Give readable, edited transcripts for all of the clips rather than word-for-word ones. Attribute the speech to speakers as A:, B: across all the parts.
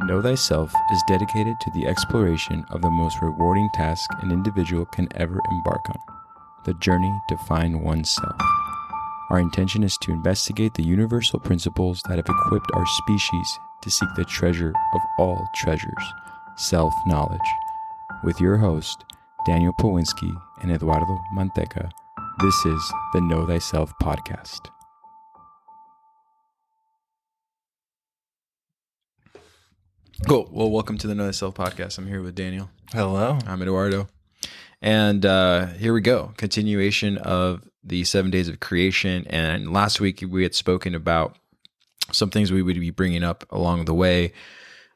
A: Know Thyself is dedicated to the exploration of the most rewarding task an individual can ever embark on, the journey to find oneself. Our intention is to investigate the universal principles that have equipped our species to seek the treasure of all treasures, self-knowledge. With your host, Daniel Powinski and Eduardo Manteca, this is the Know Thyself podcast. Cool. Well, welcome to the Know Thyself podcast. I'm here with Daniel.
B: Hello.
A: I'm Eduardo. And here we go. Continuation of the 7 days of creation. And last week we had spoken about some things we would be bringing up along the way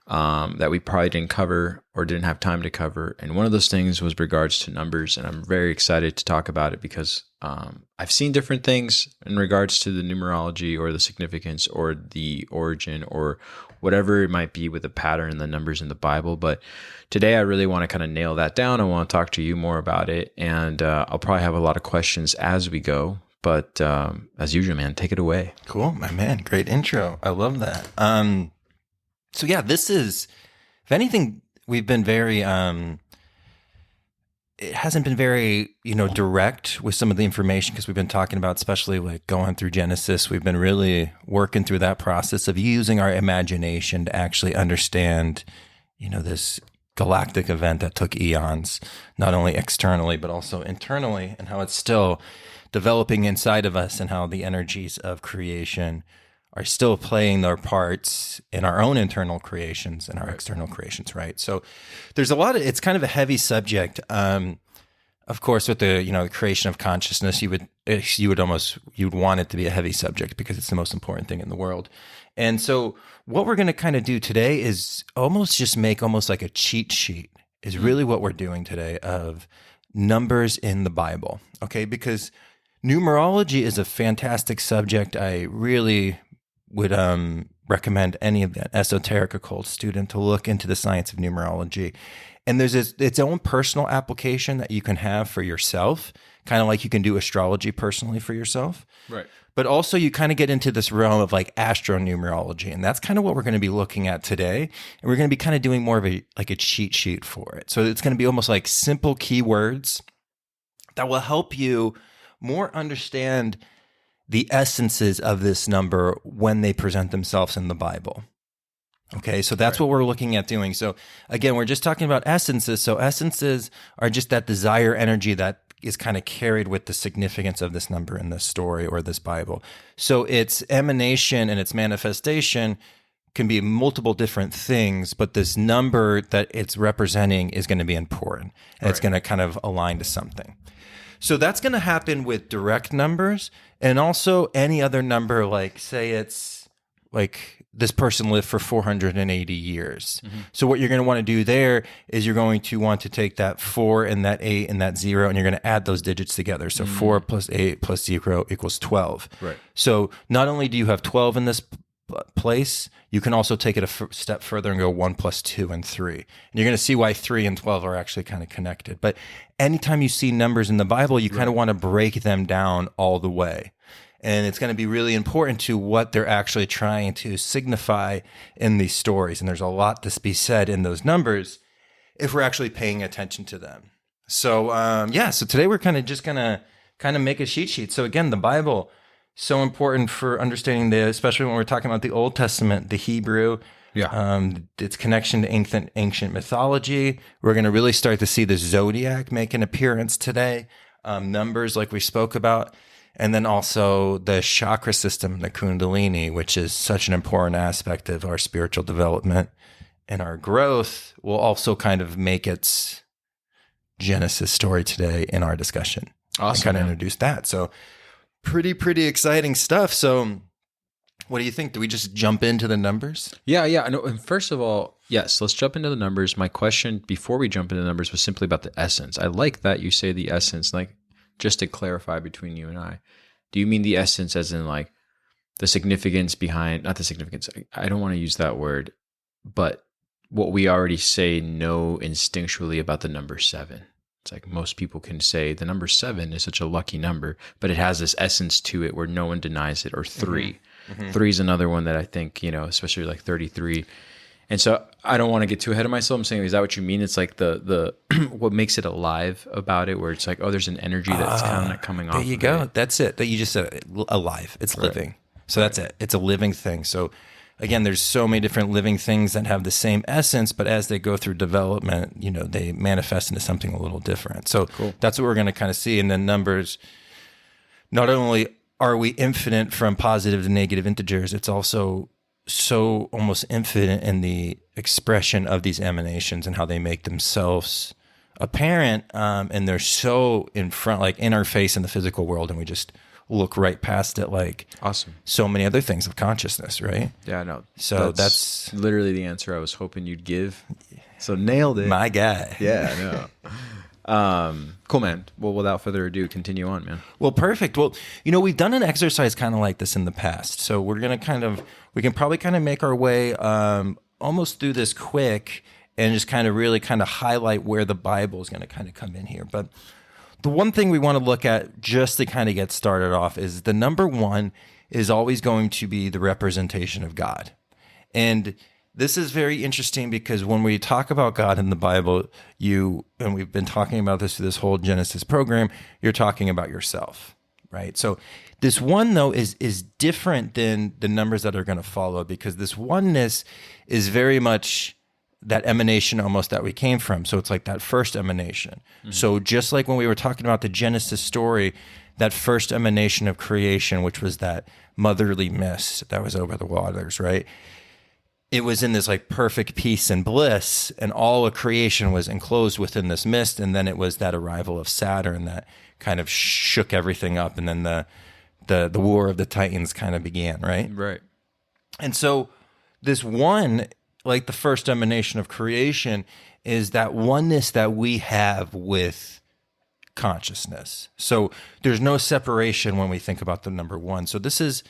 A: that we probably didn't cover or didn't have time to cover. And one of those things was regards to numbers. And I'm very excited to talk about it because I've seen different things in regards to the numerology or the significance or the origin or whatever it might be with the pattern and the numbers in the Bible. But today I really want to kind of nail that down. I want to talk to you more about it. And I'll probably have a lot of questions as we go. But as usual, man, take it away.
B: Cool, my man. Great intro. I love that. So yeah, this is, if anything, we've been very, it hasn't been very, direct with some of the information because we've been talking about, especially like going through Genesis, we've been really working through that process of using our imagination to actually understand, this galactic event that took eons, not only externally, but also internally, and how it's still developing inside of us and how the energies of creation are still playing their parts in our own internal creations and our external creations, right? So there's a lot of, it's kind of a heavy subject. Of course, with the creation of consciousness, you would want it to be a heavy subject because it's the most important thing in the world. And so what we're going to kind of do today is almost like a cheat sheet is really what we're doing today of numbers in the Bible, okay? Because numerology is a fantastic subject. I really would recommend any of an esoteric occult student to look into the science of numerology. And there's its own personal application that you can have for yourself, kind of like you can do astrology personally for yourself.
A: Right.
B: But also you kind of get into this realm of like astronumerology. And that's kind of what we're going to be looking at today. And we're going to be kind of doing more of a cheat sheet for it. So it's going to be almost like simple keywords that will help you more understand the essences of this number when they present themselves in the Bible. Okay, so that's what we're looking at doing. So again, we're just talking about essences. So essences are just that desire energy that is kind of carried with the significance of this number in this story or this Bible. So its emanation and its manifestation can be multiple different things, but this number that it's representing is going to be important. And it's going to kind of align to something. So that's going to happen with direct numbers and also any other number, like say it's like this person lived for 480 years. Mm-hmm. So what you're going to want to do there is you're going to want to take that 4 and that 8 and that 0, and you're going to add those digits together. So 4 plus 8 plus 0 equals 12. Right. So not only do you have 12 in this place, you can also take it a step further and go 1 plus 2 and 3. And you're going to see why 3 and 12 are actually kind of connected. But anytime you see numbers in the Bible, you kind of want to break them down all the way. And it's going to be really important to what they're actually trying to signify in these stories. And there's a lot to be said in those numbers if we're actually paying attention to them. So, so today we're kind of just going to make a cheat sheet. So again, the Bible, so important for understanding especially when we're talking about the Old Testament, the Hebrew, its connection to ancient mythology. We're going to really start to see the zodiac make an appearance today, numbers like we spoke about, and then also the chakra system, the Kundalini, which is such an important aspect of our spiritual development and our growth, will also kind of make its Genesis story today in our discussion.
A: Awesome.
B: And kind of introduce that. So pretty exciting stuff. So what do you think? Do we just jump into the numbers?
A: Yeah. No, and first of all, yes, let's jump into the numbers. My question before we jump into the numbers was simply about the essence. I like that you say the essence, like just to clarify between you and I. Do you mean the essence as in like the significance behind, not the significance, I don't want to use that word, but what we already know instinctually about the number 7? It's like most people can say the number 7 is such a lucky number, but it has this essence to it where no one denies it. Or 3. Mm-hmm. 3 is another one that I think, especially like 33 And so I don't want to get too ahead of myself. I'm saying, is that what you mean? It's like the what makes it alive about it, where it's like, oh, there's an energy that's kind of coming off.
B: There you go. That's it. That you just said alive. It's living. So that's it. It's a living thing. So again, there's so many different living things that have the same essence, but as they go through development, they manifest into something a little different. So that's what we're going to kind of see. And then numbers, not only are we infinite from positive to negative integers, it's also so almost infinite in the expression of these emanations and how they make themselves apparent. And they're so in front, like in our face in the physical world, and we just look right past it, like
A: awesome. So
B: many other things of consciousness, right?
A: Yeah, no.
B: So that's
A: literally the answer I was hoping you'd give. So nailed it.
B: My guy.
A: Yeah, no. Cool, man. Well, without further ado, continue on, man.
B: Well, perfect. Well, we've done an exercise kind of like this in the past. So we're going to we can probably kind of make our way almost through this quick and just kind of really kind of highlight where the Bible is going to kind of come in here. But the one thing we want to look at just to kind of get started off is the number one is always going to be the representation of God. And this is very interesting because when we talk about God in the Bible, and we've been talking about this through this whole Genesis program, you're talking about yourself, right? So this one, though, is different than the numbers that are going to follow, because this oneness is very much that emanation almost that we came from. So it's like that first emanation. Mm-hmm. So just like when we were talking about the Genesis story, that first emanation of creation, which was that motherly mist that was over the waters, right? It was in this like perfect peace and bliss, and all of creation was enclosed within this mist. And then it was that arrival of Saturn that kind of shook everything up. And then the war of the Titans kind of began, right?
A: Right.
B: And so this one, like the first emanation of creation, is that oneness that we have with consciousness. So there's no separation when we think about the number one. So this is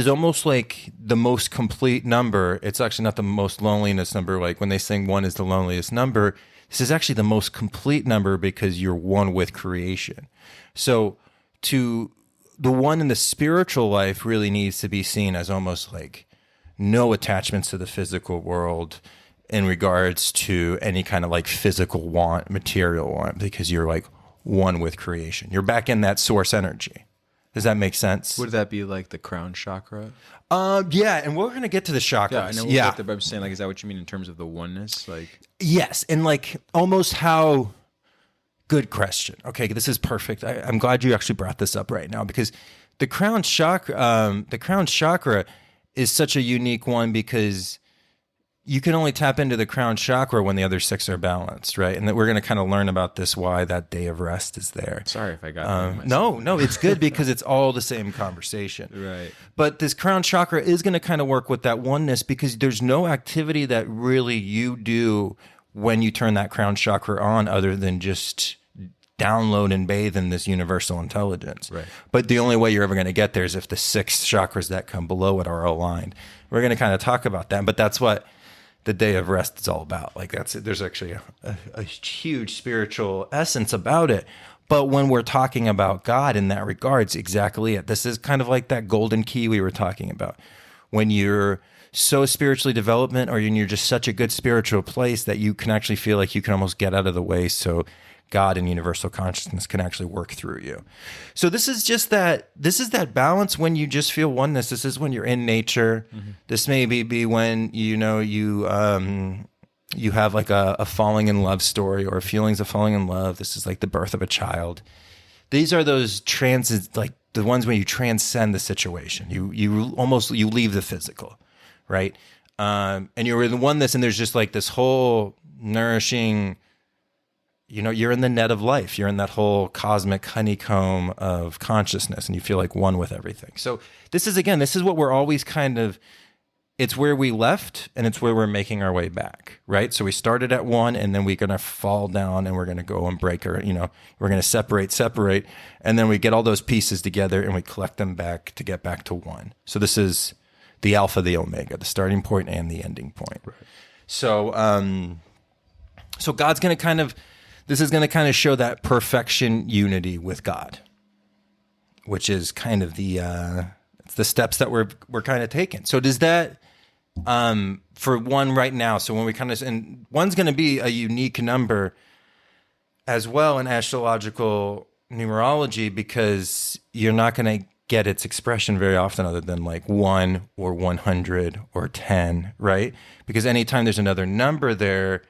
B: almost like the most complete number. It's actually not the most loneliness number. Like when they sing one is the loneliest number, this is actually the most complete number because you're one with creation. So to the one in the spiritual life really needs to be seen as almost like no attachments to the physical world in regards to any kind of like physical want, material want, because you're like one with creation. You're back in that source energy. Does that make sense?
A: Would that be like the crown chakra?
B: Yeah, and we're going to get to the chakras.
A: Yeah, I know. We'll get there, but I'm saying, like, is that what you mean in terms of the oneness? Like,
B: yes, and like almost how. Good question. Okay, this is perfect. I'm glad you actually brought this up right now, because the crown chakra is such a unique one, because you can only tap into the crown chakra when the other six are balanced, right? And that we're going to kind of learn about this, why that day of rest is there.
A: Sorry if I got that.
B: No, it's good because it's all the same conversation.
A: Right.
B: But this crown chakra is going to kind of work with that oneness, because there's no activity that really you do when you turn that crown chakra on other than just download and bathe in this universal intelligence.
A: Right.
B: But the only way you're ever going to get there is if the six chakras that come below it are aligned. We're going to kind of talk about that, but that's what the day of rest is all about. Like there's actually a huge spiritual essence about it. But when we're talking about God in that regards, exactly it. This is kind of like that golden key we were talking about. When you're so spiritually development, or you're just such a good spiritual place that you can actually feel like you can almost get out of the way so God and universal consciousness can actually work through you. So this is that balance when you just feel oneness. This is when you're in nature. Mm-hmm. This may be when you have like a falling in love story or feelings of falling in love. This is like the birth of a child. These are those like the ones when you transcend the situation. You leave the physical, right? And you're in the oneness, and there's just like this whole nourishing. You're in the net of life. You're in that whole cosmic honeycomb of consciousness, and you feel like one with everything. So this is what we're always kind of, it's where we left, and it's where we're making our way back, right? So we started at one, and then we're going to fall down, and we're going to go and break we're going to separate, and then we get all those pieces together, and we collect them back to get back to one. So this is the alpha, the omega, the starting point and the ending point. Right. So, so God's going to this is going to kind of show that perfection unity with God, which is kind of the steps that we're kind of taking. So does that For one right now. So when we kind of, and one's going to be a unique number as well in astrological numerology, because you're not going to get its expression very often other than like 1 or 100 or 10, right? Because anytime there's another number there,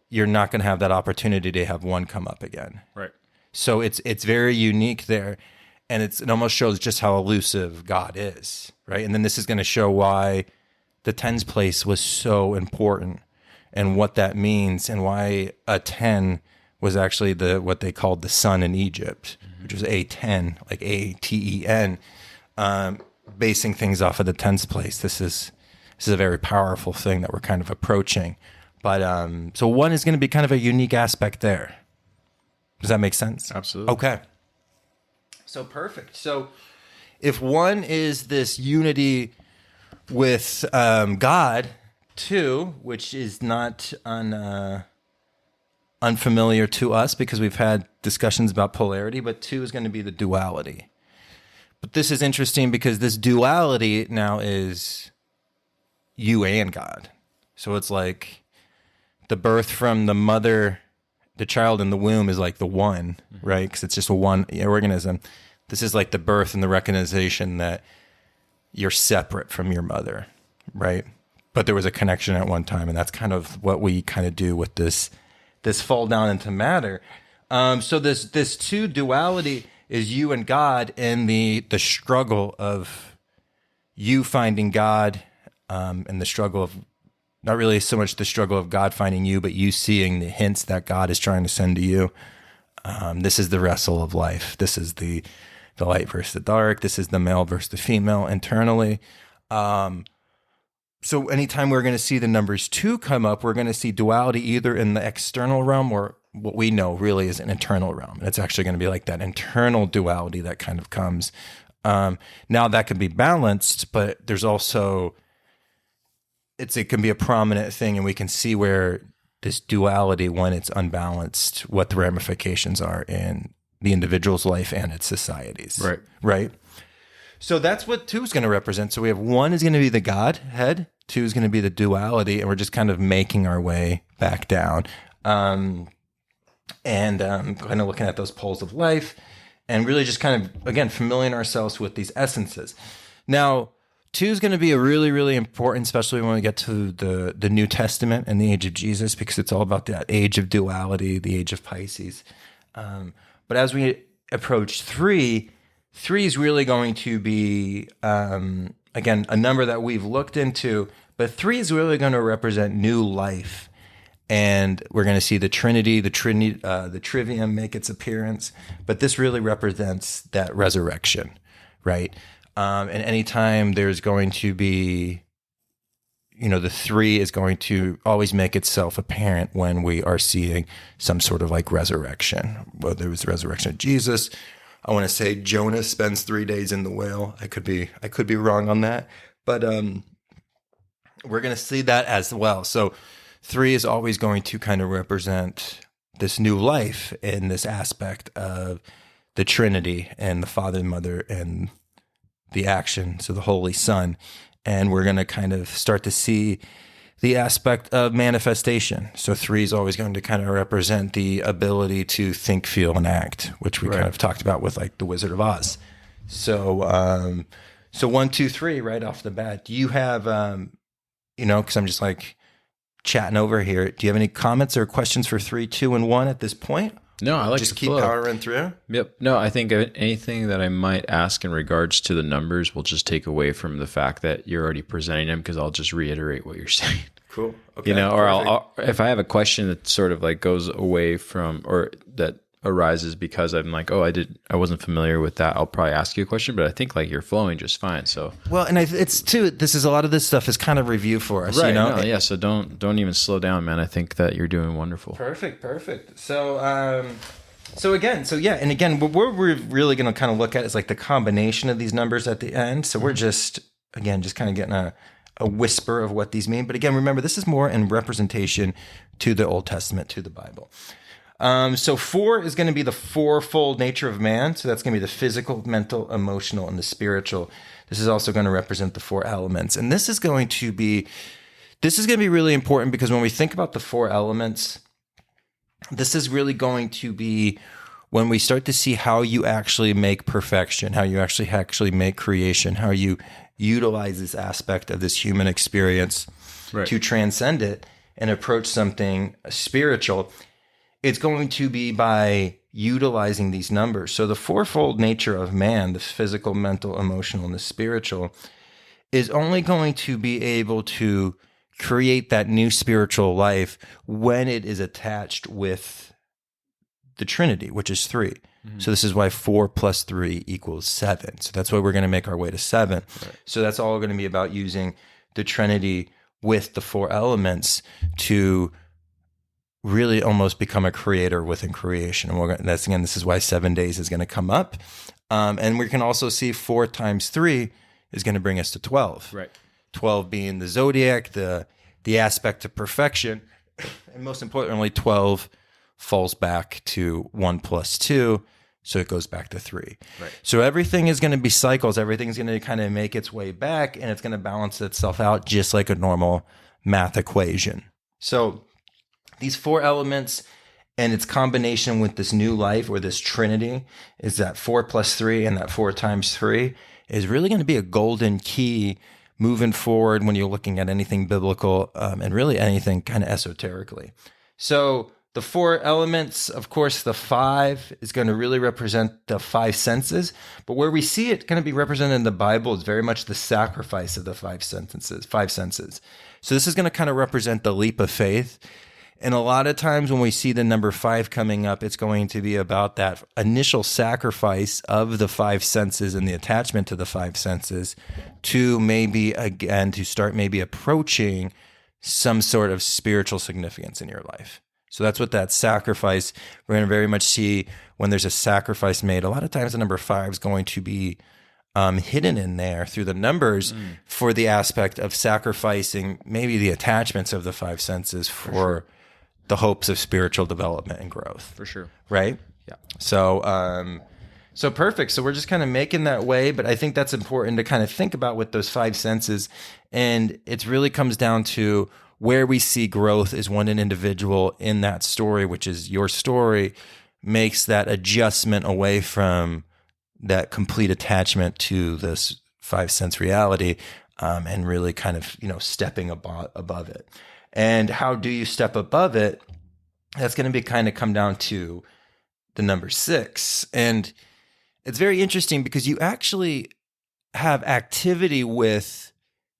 B: you're not going to have that opportunity to have 1 come up again.
A: Right.
B: So it's very unique there. And it almost shows just how elusive God is, right? And then this is going to show why the tens place was so important and what that means, and why a 10 was actually what they called the sun in Egypt, which was A10, like ATEN, basing things off of the tens place. This is a very powerful thing that we're kind of approaching. But so 1 is going to be kind of a unique aspect there. Does that make sense?
A: Absolutely.
B: Okay. So perfect. So if 1 is this unity with God, 2, which is not unfamiliar to us because we've had discussions about polarity, but 2 is going to be the duality. But this is interesting because this duality now is you and God. So it's like the birth from the mother, the child in the womb is like the 1, right? Because it's just a 1 organism. This is like the birth and the recognition that you're separate from your mother, right? But there was a connection at one time, and that's kind of what we kind of do with this fall down into matter. So this 2 duality is you and God, and the struggle of you finding God, and the struggle of, not really so much the struggle of God finding you, but you seeing the hints that God is trying to send to you. This is the wrestle of life. This is the light versus the dark. This is the male versus the female internally. So anytime we're going to see the numbers 2 come up, we're going to see duality either in the external realm or what we know really is an internal realm. And it's actually going to be like that internal duality that kind of comes. Now that can be balanced, but there's also, it can be a prominent thing, and we can see where this duality, when it's unbalanced, what the ramifications are in the individual's life and its societies.
A: Right.
B: Right. So that's what 2 is going to represent. So we have 1 is going to be the Godhead, 2 is going to be the duality, and we're just kind of making our way back down. And kind of looking at those poles of life and really just kind of, again, familiarizing ourselves with these essences. Now, 2 is going to be a really, really important, especially when we get to the New Testament and the age of Jesus, because it's all about that age of duality, the age of Pisces. But as we approach 3 is really going to be, again, a number that we've looked into, but 3 is really going to represent new life. And we're going to see the Trinity, the trivium make its appearance. But this really represents that resurrection, right? And anytime there's going to be, the 3 is going to always make itself apparent when we are seeing some sort of like resurrection. Whether it was the resurrection of Jesus, I want to say Jonah spends 3 days in the whale. I could be wrong on that, but we're going to see that as well. So 3 is always going to kind of represent this new life in this aspect of the Trinity and the Father and Mother and the action, so the Holy Son. And we're going to kind of start to see the aspect of manifestation. So 3 is always going to kind of represent the ability to think, feel, and act, which we kind of talked about with like the Wizard of Oz. So, 1, 2, 3, right off the bat. Do you have, because I'm just like chatting over here. Do you have any comments or questions for 3, 2, and 1 at this point?
A: No, I like
B: just
A: to
B: keep
A: flow.
B: powering through.
A: Yep. No, I think anything that I might ask in regards to the numbers will just take away from the fact that you're already presenting them, because I'll just reiterate what you're saying.
B: Cool. Okay.
A: Or I'll if I have a question that sort of like goes away from, or that arises because I'm like, I wasn't familiar with that, I'll probably ask you a question, but I think like you're flowing just fine. So
B: well, and it's too. This is a lot of this stuff is kind of review for us,
A: right? No, yeah. So don't even slow down, man. I think that you're doing wonderful.
B: Perfect. So again, what we're really going to kind of look at is like the combination of these numbers at the end. So we're just kind of getting a whisper of what these mean. But again, remember, this is more in representation to the Old Testament, to the Bible. So 4 is going to be the fourfold nature of man. So that's going to be the physical, mental, emotional, and the spiritual. This is also going to represent the 4 elements. And this is going to be really important because when we think about the 4 elements, this is really going to be when we start to see how you actually make perfection, how you actually make creation, how you utilize this aspect of this human experience to transcend it and approach something spiritual. It's going to be by utilizing these numbers. So the fourfold nature of man, the physical, mental, emotional, and the spiritual, is only going to be able to create that new spiritual life when it is attached with the Trinity, which is 3. Mm-hmm. So this is why 4 plus 3 equals 7. So that's why we're going to make our way to 7. Right. So that's all going to be about using the Trinity with the 4 elements to really almost become a creator within creation. And this is why 7 days is going to come up. And we can also see 4 times 3 is going to bring us to 12.
A: Right.
B: 12 being the zodiac, the aspect of perfection. And most importantly, 12 falls back to 1 plus 2. So it goes back to 3. Right. So everything is going to be cycles. Everything's going to kind of make its way back and it's going to balance itself out just like a normal math equation. So these 4 elements and its combination with this new life or this Trinity is that 4 plus 3 and that 4 times 3 is really going to be a golden key moving forward when you're looking at anything biblical and really anything kind of esoterically. So the 4 elements, of course, the 5 is going to really represent the 5 senses. But where we see it going to be represented in the Bible is very much the sacrifice of the 5 senses. So this is going to kind of represent the leap of faith. And a lot of times when we see the number 5 coming up, it's going to be about that initial sacrifice of the 5 senses and the attachment to the 5 senses to maybe, again, to start maybe approaching some sort of spiritual significance in your life. So that's what that sacrifice, we're going to very much see when there's a sacrifice made. A lot of times the number 5 is going to be hidden in there through the numbers for the aspect of sacrificing maybe the attachments of the 5 senses for the hopes of spiritual development and growth.
A: For sure.
B: Right?
A: Yeah.
B: So perfect. So we're just kind of making that way, but I think that's important to kind of think about with those 5 senses. And it really comes down to where we see growth is when an individual in that story, which is your story, makes that adjustment away from that complete attachment to this 5 sense reality and really kind of, stepping above it. And how do you step above it? That's going to be kind of come down to the number 6. And it's very interesting because you actually have activity with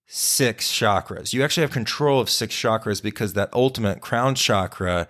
B: 6 chakras. You actually have control of 6 chakras because that ultimate crown chakra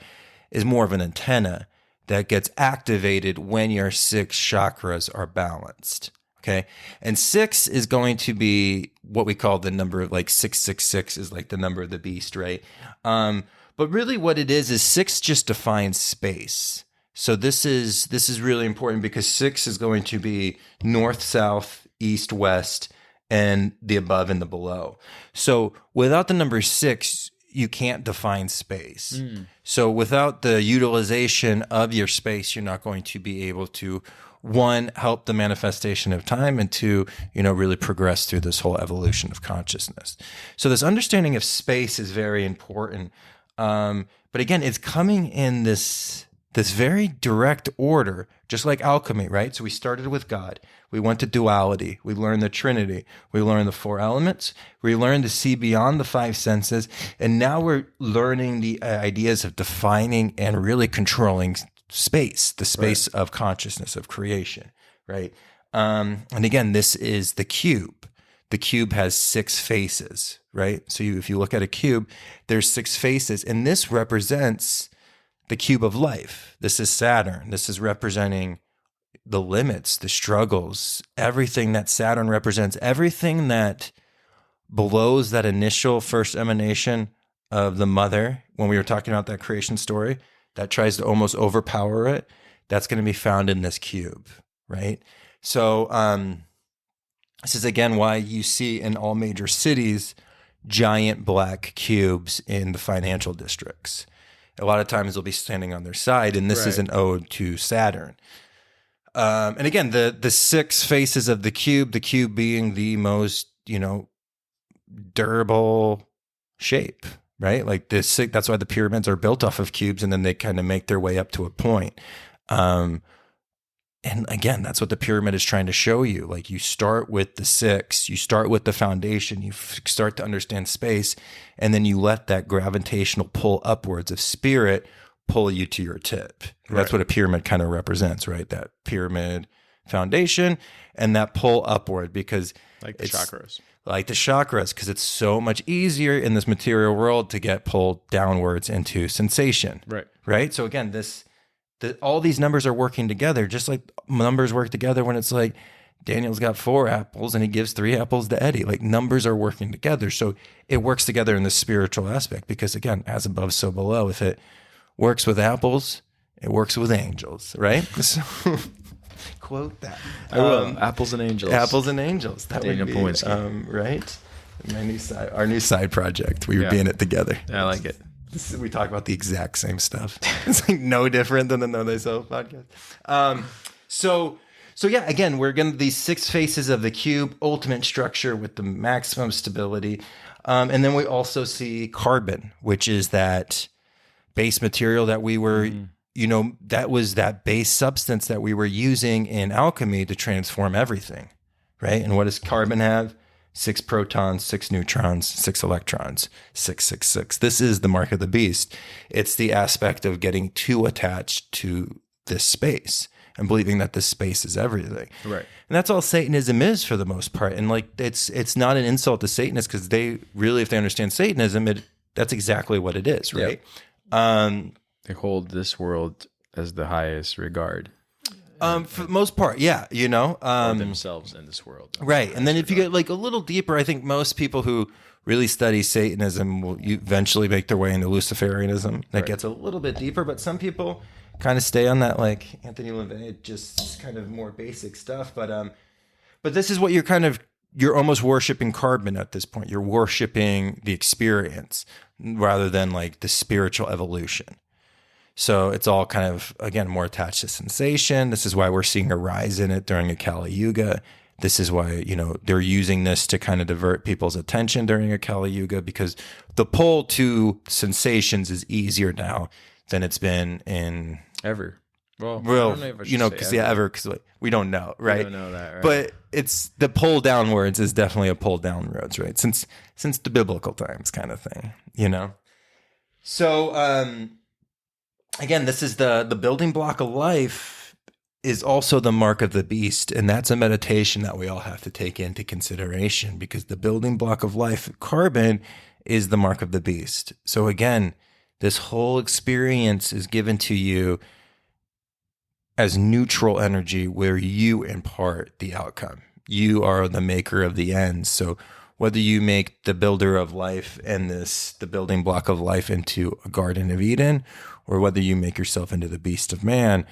B: is more of an antenna that gets activated when your 6 chakras are balanced. Okay. And 6 is going to be what we call the number of 666 is like the number of the beast, right? But really what it is 6 just defines space. So this is really important because 6 is going to be north, south, east, west, and the above and the below. So without the number 6, you can't define space. So without the utilization of your space, you're not going to be able to, 1, help the manifestation of time, and 2, really progress through this whole evolution of consciousness. So this understanding of space is very important. But again, it's coming in this very direct order, just like alchemy, right? So we started with God. We went to duality. We learned the Trinity. We learned the 4 elements. We learned to see beyond the 5 senses. And now we're learning the ideas of defining and really controlling space, the space of consciousness, of creation, right? And again, this is the cube. The cube has 6 faces, right? So if you look at a cube, there's 6 faces. And this represents the cube of life. This is Saturn. This is representing the limits, the struggles, everything that Saturn represents, everything that blows that initial first emanation of the mother, when we were talking about that creation story, that tries to almost overpower it, that's going to be found in this cube, right? So this is, again, why you see in all major cities giant black cubes in the financial districts. A lot of times they'll be standing on their side, and this is an ode to Saturn. And again, the 6 faces of the cube being the most, durable shape, right? Like that's why the pyramids are built off of cubes, and then they kind of make their way up to a point. And again, that's what the pyramid is trying to show you. Like, you start with the 6, you start with the foundation, you start to understand space, and then you let that gravitational pull upwards of spirit pull you to your tip. Right. That's what a pyramid kind of represents, right? That pyramid foundation and that pull upward, because
A: like the chakras.
B: Like the chakras, because it's so much easier in this material world to get pulled downwards into sensation. Right. So again, all these numbers are working together, just like numbers work together when it's like Daniel's got 4 apples and he gives 3 apples to Eddie. Like, numbers are working together. So it works together in the spiritual aspect, because again, as above, so below. If it works with apples, it works with angels, right? So quote that.
A: I will. Apples and angels.
B: Apples and angels. That
A: Daniel
B: would be,
A: Pawinski.
B: Right? Our new side project. We were being it together.
A: I like it.
B: We talk about the exact same stuff. It's like no different than the Know Thyself podcast. So yeah, again, we're getting these 6 faces of the cube, ultimate structure with the maximum stability. And then we also see carbon, which is that base material that we were, that was that base substance that we were using in alchemy to transform everything, right? And what does carbon have? 6 protons, 6 neutrons, 6 electrons, 666. This is the mark of the beast. It's the aspect of getting too attached to this space and believing that this space is everything.
A: Right.
B: And that's all Satanism is for the most part. And like, it's not an insult to Satanists, because they really, if they understand Satanism, that's exactly what it is, right?
A: Yep. They hold this world as the highest regard.
B: For the most part, yeah,
A: or themselves in this world.
B: Right. And then if you get like a little deeper, I think most people who really study Satanism will eventually make their way into Luciferianism. That gets a little bit deeper, but some people kind of stay on that, like Anthony LaVey, just kind of more basic stuff. But this is what you're almost worshiping carbon at this point. You're worshiping the experience rather than like the spiritual evolution. So it's all kind of, again, more attached to sensation. This is why we're seeing a rise in it during a Kali Yuga. This is why, they're using this to kind of divert people's attention during a Kali Yuga, because the pull to sensations is easier now than it's been in
A: ever. Well,
B: because because we don't know, right?
A: We don't know that, right?
B: But it's the pull downwards is definitely a pull downwards, right? Since the biblical times, kind of thing, So, again, this is the building block of life is also the mark of the beast. And that's a meditation that we all have to take into consideration, because the building block of life, carbon, is the mark of the beast. So again, this whole experience is given to you as neutral energy, where you impart the outcome. You are the maker of the end. So whether you make the builder of life and the building block of life into a Garden of Eden, or whether you make yourself into the beast of man,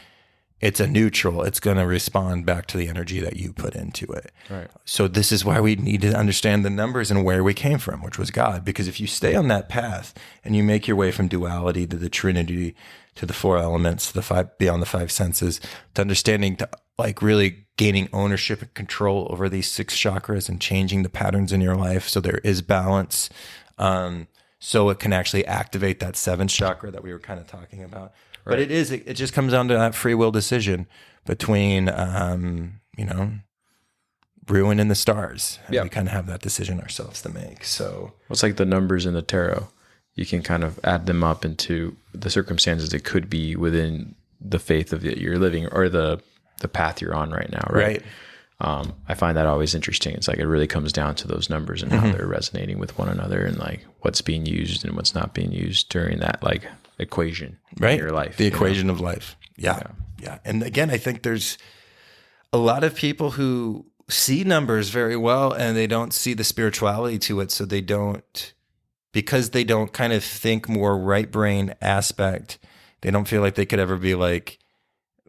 B: it's a neutral. It's going to respond back to the energy that you put into it.
A: Right.
B: So this is why we need to understand the numbers and where we came from, which was God. Because if you stay on that path and you make your way from duality to the Trinity, to the 4 elements, to the 5, beyond the 5 senses, to understanding, to like really gaining ownership and control over these 6 chakras and changing the patterns in your life, so there is balance. So it can actually activate that 7th chakra that we were kind of talking about. Right. But it just comes down to that free will decision between, ruin and the stars. And we kind of have that decision ourselves to make. So
A: it's like the numbers in the tarot. You can kind of add them up into the circumstances that could be within the faith of that you're living, or the path you're on right now. Right. I find that always interesting. It's like it really comes down to those numbers and how they're resonating with one another, and like what's being used and what's not being used during that like equation in your life.
B: The equation of life. Yeah. And again, I think there's a lot of people who see numbers very well and they don't see the spirituality to it. So because they don't kind of think more right brain aspect, they don't feel like they could ever be like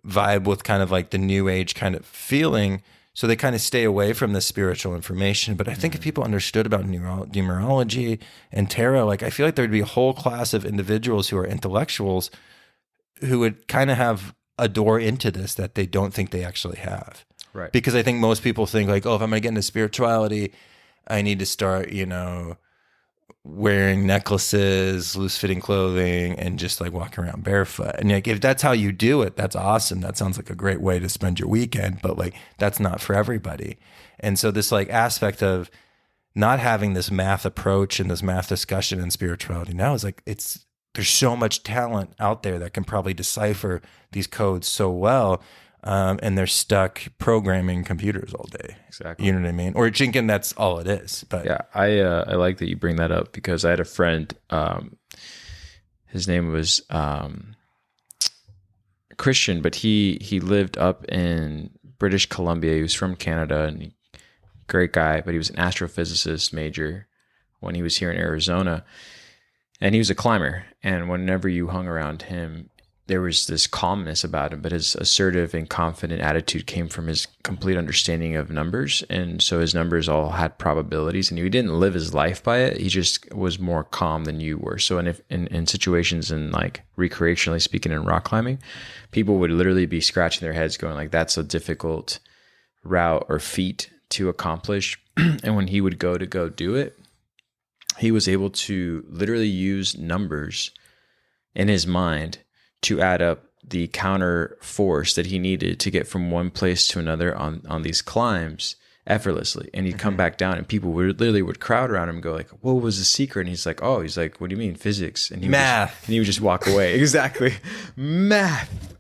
B: vibe with kind of like the new age kind of feeling. So they kind of stay away from the spiritual information. But I think if people understood about numerology and tarot, like I feel like there'd be a whole class of individuals who are intellectuals who would kind of have a door into this that they don't think they actually have.
A: Right.
B: Because I think most people think like, oh, if I'm going to get into spirituality, I need to start, wearing necklaces, loose fitting clothing, and just like walking around barefoot. And like, if that's how you do it, that's awesome. That sounds like a great way to spend your weekend, but like, that's not for everybody. And so this like aspect of not having this math approach and this math discussion in spirituality now is like, there's so much talent out there that can probably decipher these codes so well. And they're stuck programming computers all day.
A: Exactly.
B: You know what I mean? Or thinking that's all it is. But
A: yeah, I like that you bring that up because I had a friend, his name was Christian, but he lived up in British Columbia. He was from Canada and great guy, but he was an astrophysicist major when he was here in Arizona. And he was a climber. And whenever you hung around him, there was this calmness about him, but his assertive and confident attitude came from his complete understanding of numbers. And so his numbers all had probabilities and he didn't live his life by it. He just was more calm than you were. So in situations in like recreationally speaking in rock climbing, people would literally be scratching their heads going like, that's a difficult route or feat to accomplish. And when he would go do it, he was able to literally use numbers in his mind to add up the counter force that he needed to get from one place to another on these climbs effortlessly. And he'd come back down and people would crowd around him and go like, what was the secret? And he's like, what do you mean physics? And he would just walk away. Exactly. Math.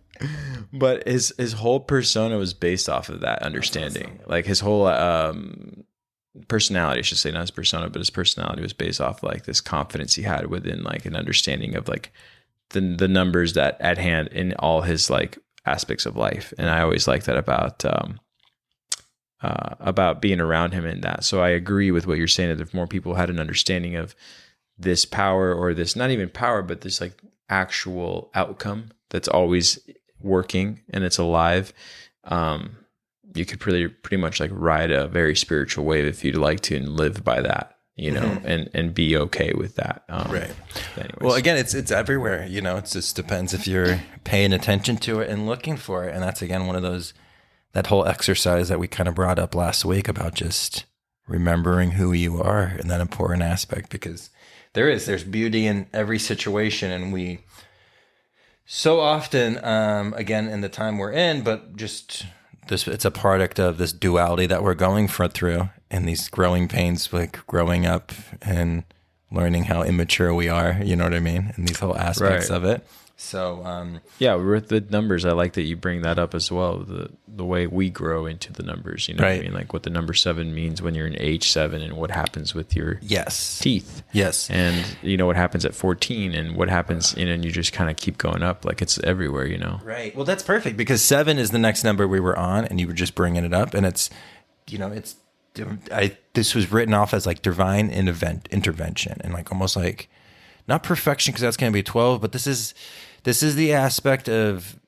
A: But his whole persona was based off of that understanding. Awesome. Like his whole personality, I should say, not his persona, but his personality was based off like this confidence he had within like an understanding of like the numbers that at hand in all his like aspects of life. And I always like that about being around him in that. So I agree with what you're saying, that if more people had an understanding of this power, or this, not even power, but this like actual outcome that's always working and it's alive, you could pretty much like ride a very spiritual wave if you'd like to and live by that. And be okay with that.
B: Right.
A: Anyways.
B: Well, again, it's everywhere. It just depends if you're paying attention to it and looking for it. And that's again one of those, that whole exercise that we kind of brought up last week about just remembering who you are and that important aspect, because there's beauty in every situation, and we so often, again, in the time we're in, but just this, it's a product of this duality that we're going through, and these growing pains, like growing up and learning how immature we are, you know what I mean? And these whole aspects of it. So,
A: yeah, with the numbers, I like that you bring that up as well. The way we grow into the numbers, you know what I mean? Like what the number 7 means when you're in age 7 and what happens with your teeth.
B: Yes.
A: And what happens at 14 and what happens, and you just kind of keep going up. Like it's everywhere,
B: Right. Well, that's perfect because 7 is the next number we were on, and you were just bringing it up, and it's, this was written off as like divine intervention, and like almost like not perfection, because that's going to be 12, but this is the aspect of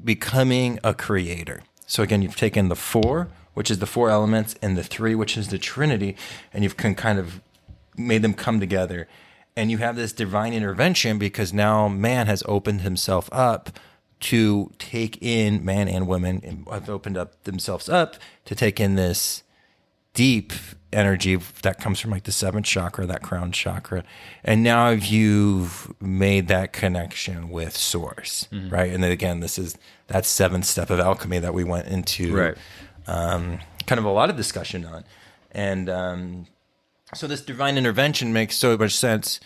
B: becoming a creator. So again, you've taken the 4, which is the 4 elements, and the 3, which is the Trinity, and you've kind of made them come together, and you have this divine intervention because now man has opened himself up to take in, man and women have opened up themselves up to take in this deep energy that comes from like the 7th chakra, that crown chakra. And now you've made that connection with source, right? And then again, this is that 7th step of alchemy that we went into kind of a lot of discussion on. And so this divine intervention makes so much sense.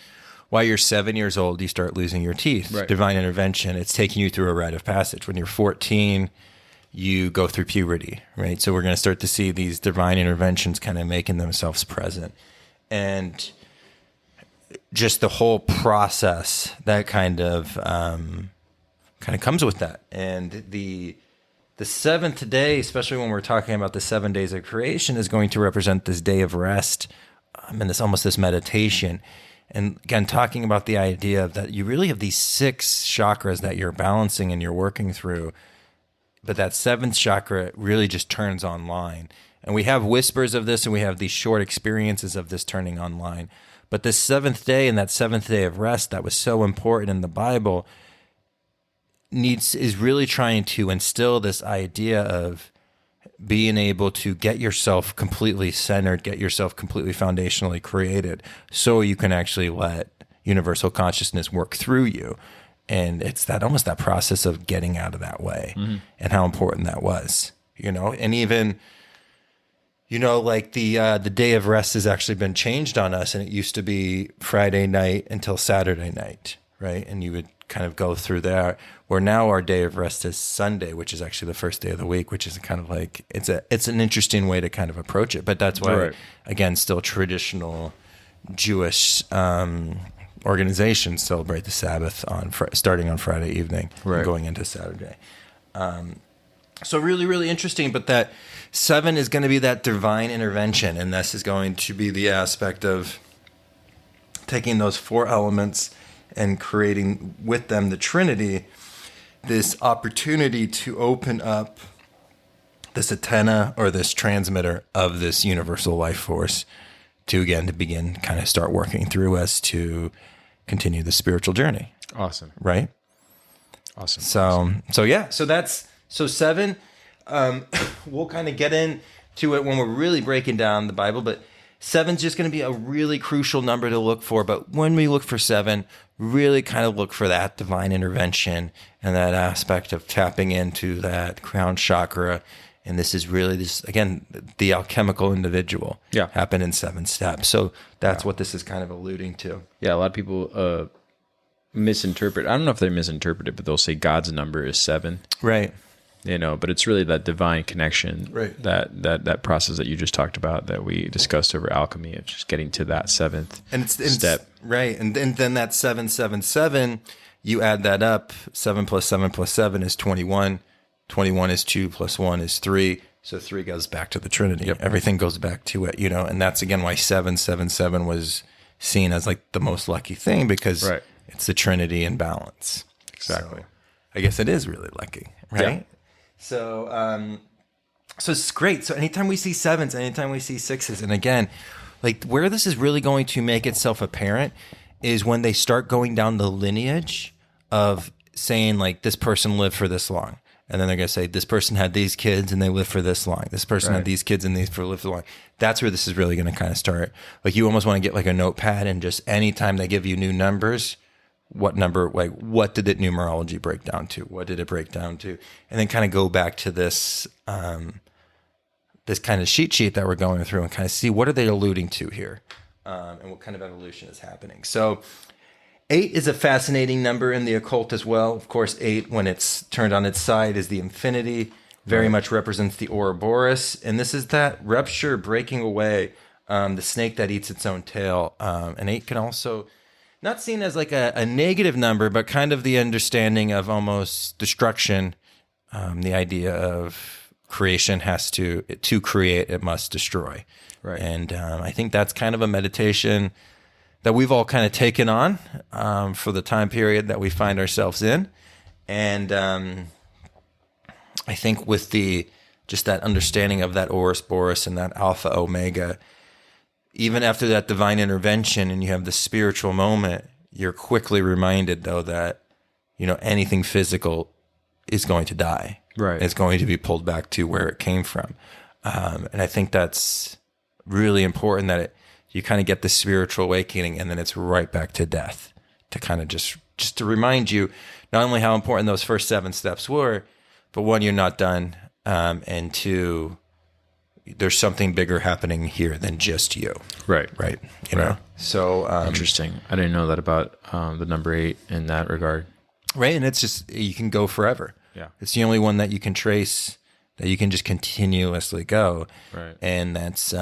B: While you're 7 years old, you start losing your teeth. Right. Divine intervention, it's taking you through a rite of passage. When you're 14, you go through puberty, right? So we're going to start to see these divine interventions kind of making themselves present. And just the whole process that kind of comes with that. And the 7th day, especially when we're talking about the 7 days of creation, is going to represent this day of rest and this meditation. And again, talking about the idea of that you really have these 6 chakras that you're balancing and you're working through. but that seventh chakra really just turns online. And we have whispers of this, and we have these short experiences of this turning online. But this seventh day and that seventh day of rest that was so important in the Bible is really trying to instill this idea of being able to get yourself completely centered, get yourself completely foundationally created, so you can actually let universal consciousness work through you. And it's that almost that process of getting out of that way, and how important that was, and even, like the day of rest has actually been changed on us, and it used to be Friday night until Saturday night, right? And you would kind of go through there, where now our day of rest is Sunday, which is actually the first day of the week, which is kind of like, it's an interesting way to kind of approach it. But that's why, again, still traditional Jewish organizations celebrate the Sabbath starting on Friday evening, and going into Saturday. So really, really interesting. But that 7 is going to be that divine intervention, and this is going to be the aspect of taking those 4 elements and creating with them the Trinity, this opportunity to open up this antenna or this transmitter of this universal life force to begin kind of start working through us to continue the spiritual journey.
A: Awesome.
B: Right?
A: Awesome.
B: So 7, we'll kind of get into it when we're really breaking down the Bible, but 7's just going to be a really crucial number to look for. But when we look for 7, really kind of look for that divine intervention and that aspect of tapping into that crown chakra. And this is really again, the alchemical individual happen in 7 steps. So that's what this is kind of alluding to. Yeah.
A: A lot of people misinterpret. I don't know if they misinterpret it, but they'll say God's number is 7.
B: Right.
A: But it's really that divine connection,
B: right?
A: That process that you just talked about, that we discussed over alchemy, of just getting to that 7th step,
B: right? And then that 777, you add that up. 7 plus 7 plus 7 is 21. 21 is 2 plus 1 is 3. So 3 goes back to the Trinity.
A: Yep.
B: Everything goes back to it, and that's again why 777 was seen as like the most lucky thing, because it's the Trinity in balance.
A: Exactly.
B: So I guess it is really lucky, right? Yeah. So it's great. So anytime we see 7s, anytime we see 6s, and again, like where this is really going to make itself apparent is when they start going down the lineage of saying like this person lived for this long. And then they're going to say this person had these kids and they lived for this long. This person had these kids and these lived for long. That's where this is really going to kind of start. Like you almost want to get like a notepad, and just anytime they give you new numbers, what number, like what did it numerology break down to? What did it break down to? And then kind of go back to this, this kind of sheet that we're going through and kind of see what are they alluding to here, and what kind of evolution is happening. So 8 is a fascinating number in the occult as well. Of course, 8, when it's turned on its side, is the infinity. Very much represents the Ouroboros. And this is that rupture, breaking away, the snake that eats its own tail. And 8 can also, not seen as like a negative number, but kind of the understanding of almost destruction. The idea of creation has to create, it must destroy. Right. And I think that's kind of a meditation that we've all kind of taken on for the time period that we find ourselves in. And I think with just that understanding of that Ouroboros and that Alpha Omega, even after that divine intervention and you have the spiritual moment, you're quickly reminded though that, anything physical is going to die. Right. It's going to be pulled back to where it came from. And I think that's really important, that you kind of get the spiritual awakening and then it's right back to death, to kind of just to remind you not only how important those first 7 steps were, but 1, you're not done. And 2, there's something bigger happening here than just you. Right. You know? So
A: interesting. I didn't know that about the number 8 in that regard.
B: Right. And it's just, you can go forever. Yeah. It's the only one that you can trace, that you can just continuously go. Right. And that's,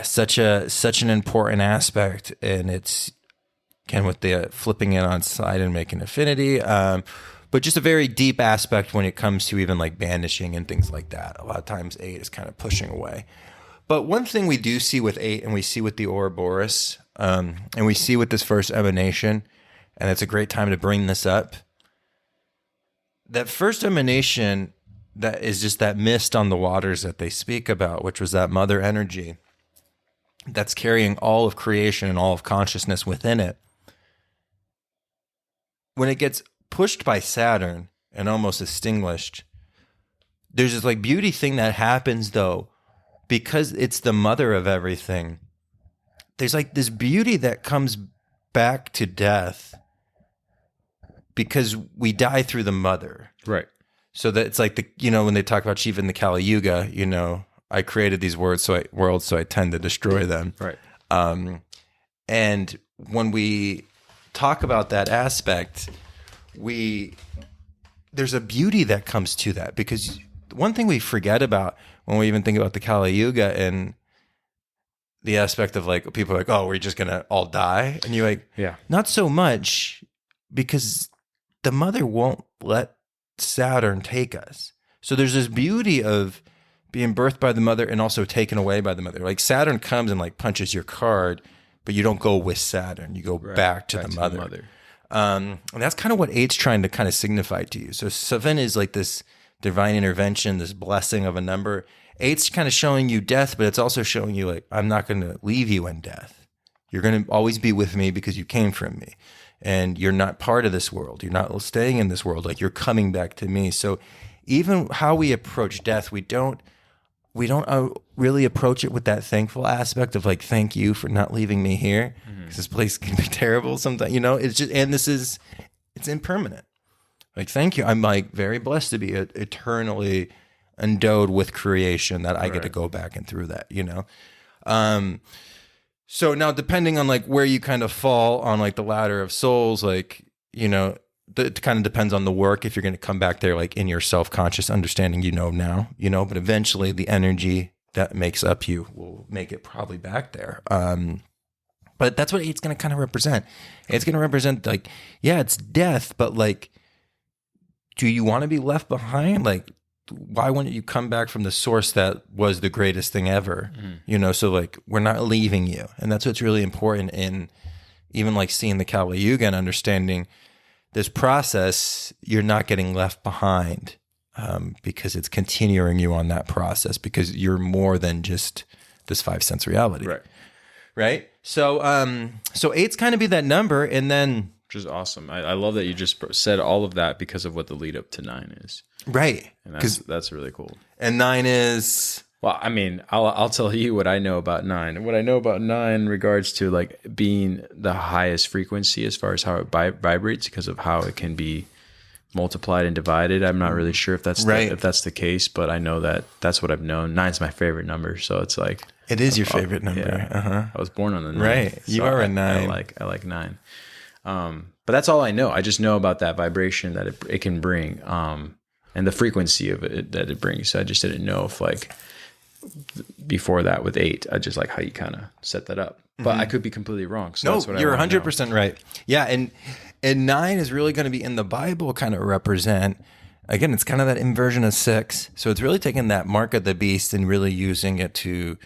B: such an important aspect. And it's, again, with the flipping it on side and making affinity, but just a very deep aspect when it comes to even like banishing and things like that. A lot of times 8 is kind of pushing away. But one thing we do see with 8, and we see with the Ouroboros, and we see with this first emanation, and it's a great time to bring this up, that first emanation that is just that mist on the waters that they speak about, which was that mother energy that's carrying all of creation and all of consciousness within it. When it gets pushed by Saturn and almost extinguished, there's this like beauty thing that happens though, because it's the mother of everything. There's like this beauty that comes back to death because we die through the mother.
A: Right.
B: So that it's like when they talk about Shiva in the Kali Yuga, I created these worlds, so I tend to destroy them.
A: Right.
B: And when we talk about that aspect, there's a beauty that comes to that, because one thing we forget about when we even think about the Kali Yuga and the aspect of like people are like, oh, we're just gonna all die, and you're like,
A: yeah,
B: not so much, because the mother won't let Saturn take us. So there's this beauty of being birthed by the mother and also taken away by the mother. Like Saturn comes and like punches your card, but you don't go with Saturn. You go back to the mother. And that's kind of what 8's trying to kind of signify to you. So 7 is like this divine intervention, this blessing of a number. 8's kind of showing you death, but it's also showing you like, I'm not going to leave you in death. You're going to always be with me because you came from me. And you're not part of this world. You're not staying in this world. Like you're coming back to me. So even how we approach death, we don't really approach it with that thankful aspect of like, thank you for not leaving me here. Because this place can be terrible sometimes, it's just, and it's impermanent. Like, thank you. I'm like very blessed to be eternally endowed with creation that I get to go back and through that, So now, depending on like where you kind of fall on like the ladder of souls, like, it kind of depends on the work. If you're going to come back there, like in your self-conscious understanding, now, but eventually the energy that makes up you will make it probably back there. But that's what it's going to kind of represent. It's going to represent like, yeah, it's death, but like, do you want to be left behind? Like, why wouldn't you come back from the source that was the greatest thing ever? So like, we're not leaving you. And that's what's really important in even like seeing the Kali Yuga and understanding this process. You're not getting left behind because it's continuing you on that process, because you're more than just this 5 sense reality. Right. So 8's kind of be that number. And then,
A: which is awesome. I love that you just said all of that because of what the lead up to 9 is.
B: Right.
A: And that's really cool.
B: And 9 is,
A: well, I mean, I'll tell you what I know about 9. What I know about 9 in regards to like being the highest frequency as far as how it vibrates, because of how it can be multiplied and divided. I'm not really sure if that's the case, but I know that that's what I've known. 9's my favorite number, so it's like
B: it is your favorite number.
A: Yeah. I was born on the 9.
B: Right.
A: So
B: you are a 9.
A: I like 9. But that's all I know. I just know about that vibration that it can bring, and the frequency of it that it brings. So I just didn't know if like before that with 8, I just like how you kind of set that up. But I could be completely wrong. So that's what
B: you're 100% right. Yeah, and 9 is really going to be in the Bible kind of represent. Again, it's kind of that inversion of 6. So it's really taking that mark of the beast and really using it to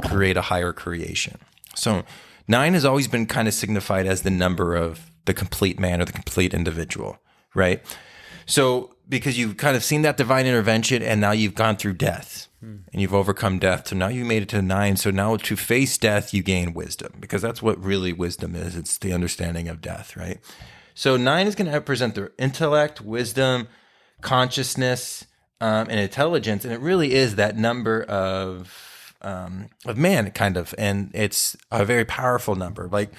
B: create a higher creation. So 9 has always been kind of signified as the number of the complete man or the complete individual, right? So because you've kind of seen that divine intervention and now you've gone through death and you've overcome death. So now you made it to 9. So now to face death, you gain wisdom, because that's what really wisdom is. It's the understanding of death, right? So 9 is going to represent the intellect, wisdom, consciousness, and intelligence. And it really is that number of man, kind of. And it's a very powerful number. Like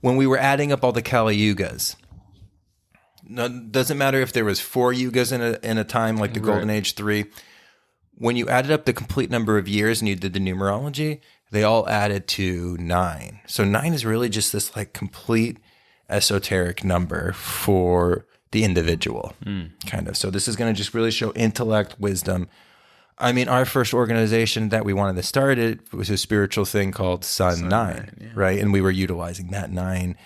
B: when we were adding up all the Kali Yugas, no, doesn't matter if there was 4 yugas in a time, like the Golden Age 3. When you added up the complete number of years and you did the numerology, they all added to 9. So 9 is really just this like complete esoteric number for the individual, kind of. So this is going to just really show intellect, wisdom. I mean, our first organization that we wanted to start it was a spiritual thing called Sun 9, right? And we were utilizing that 9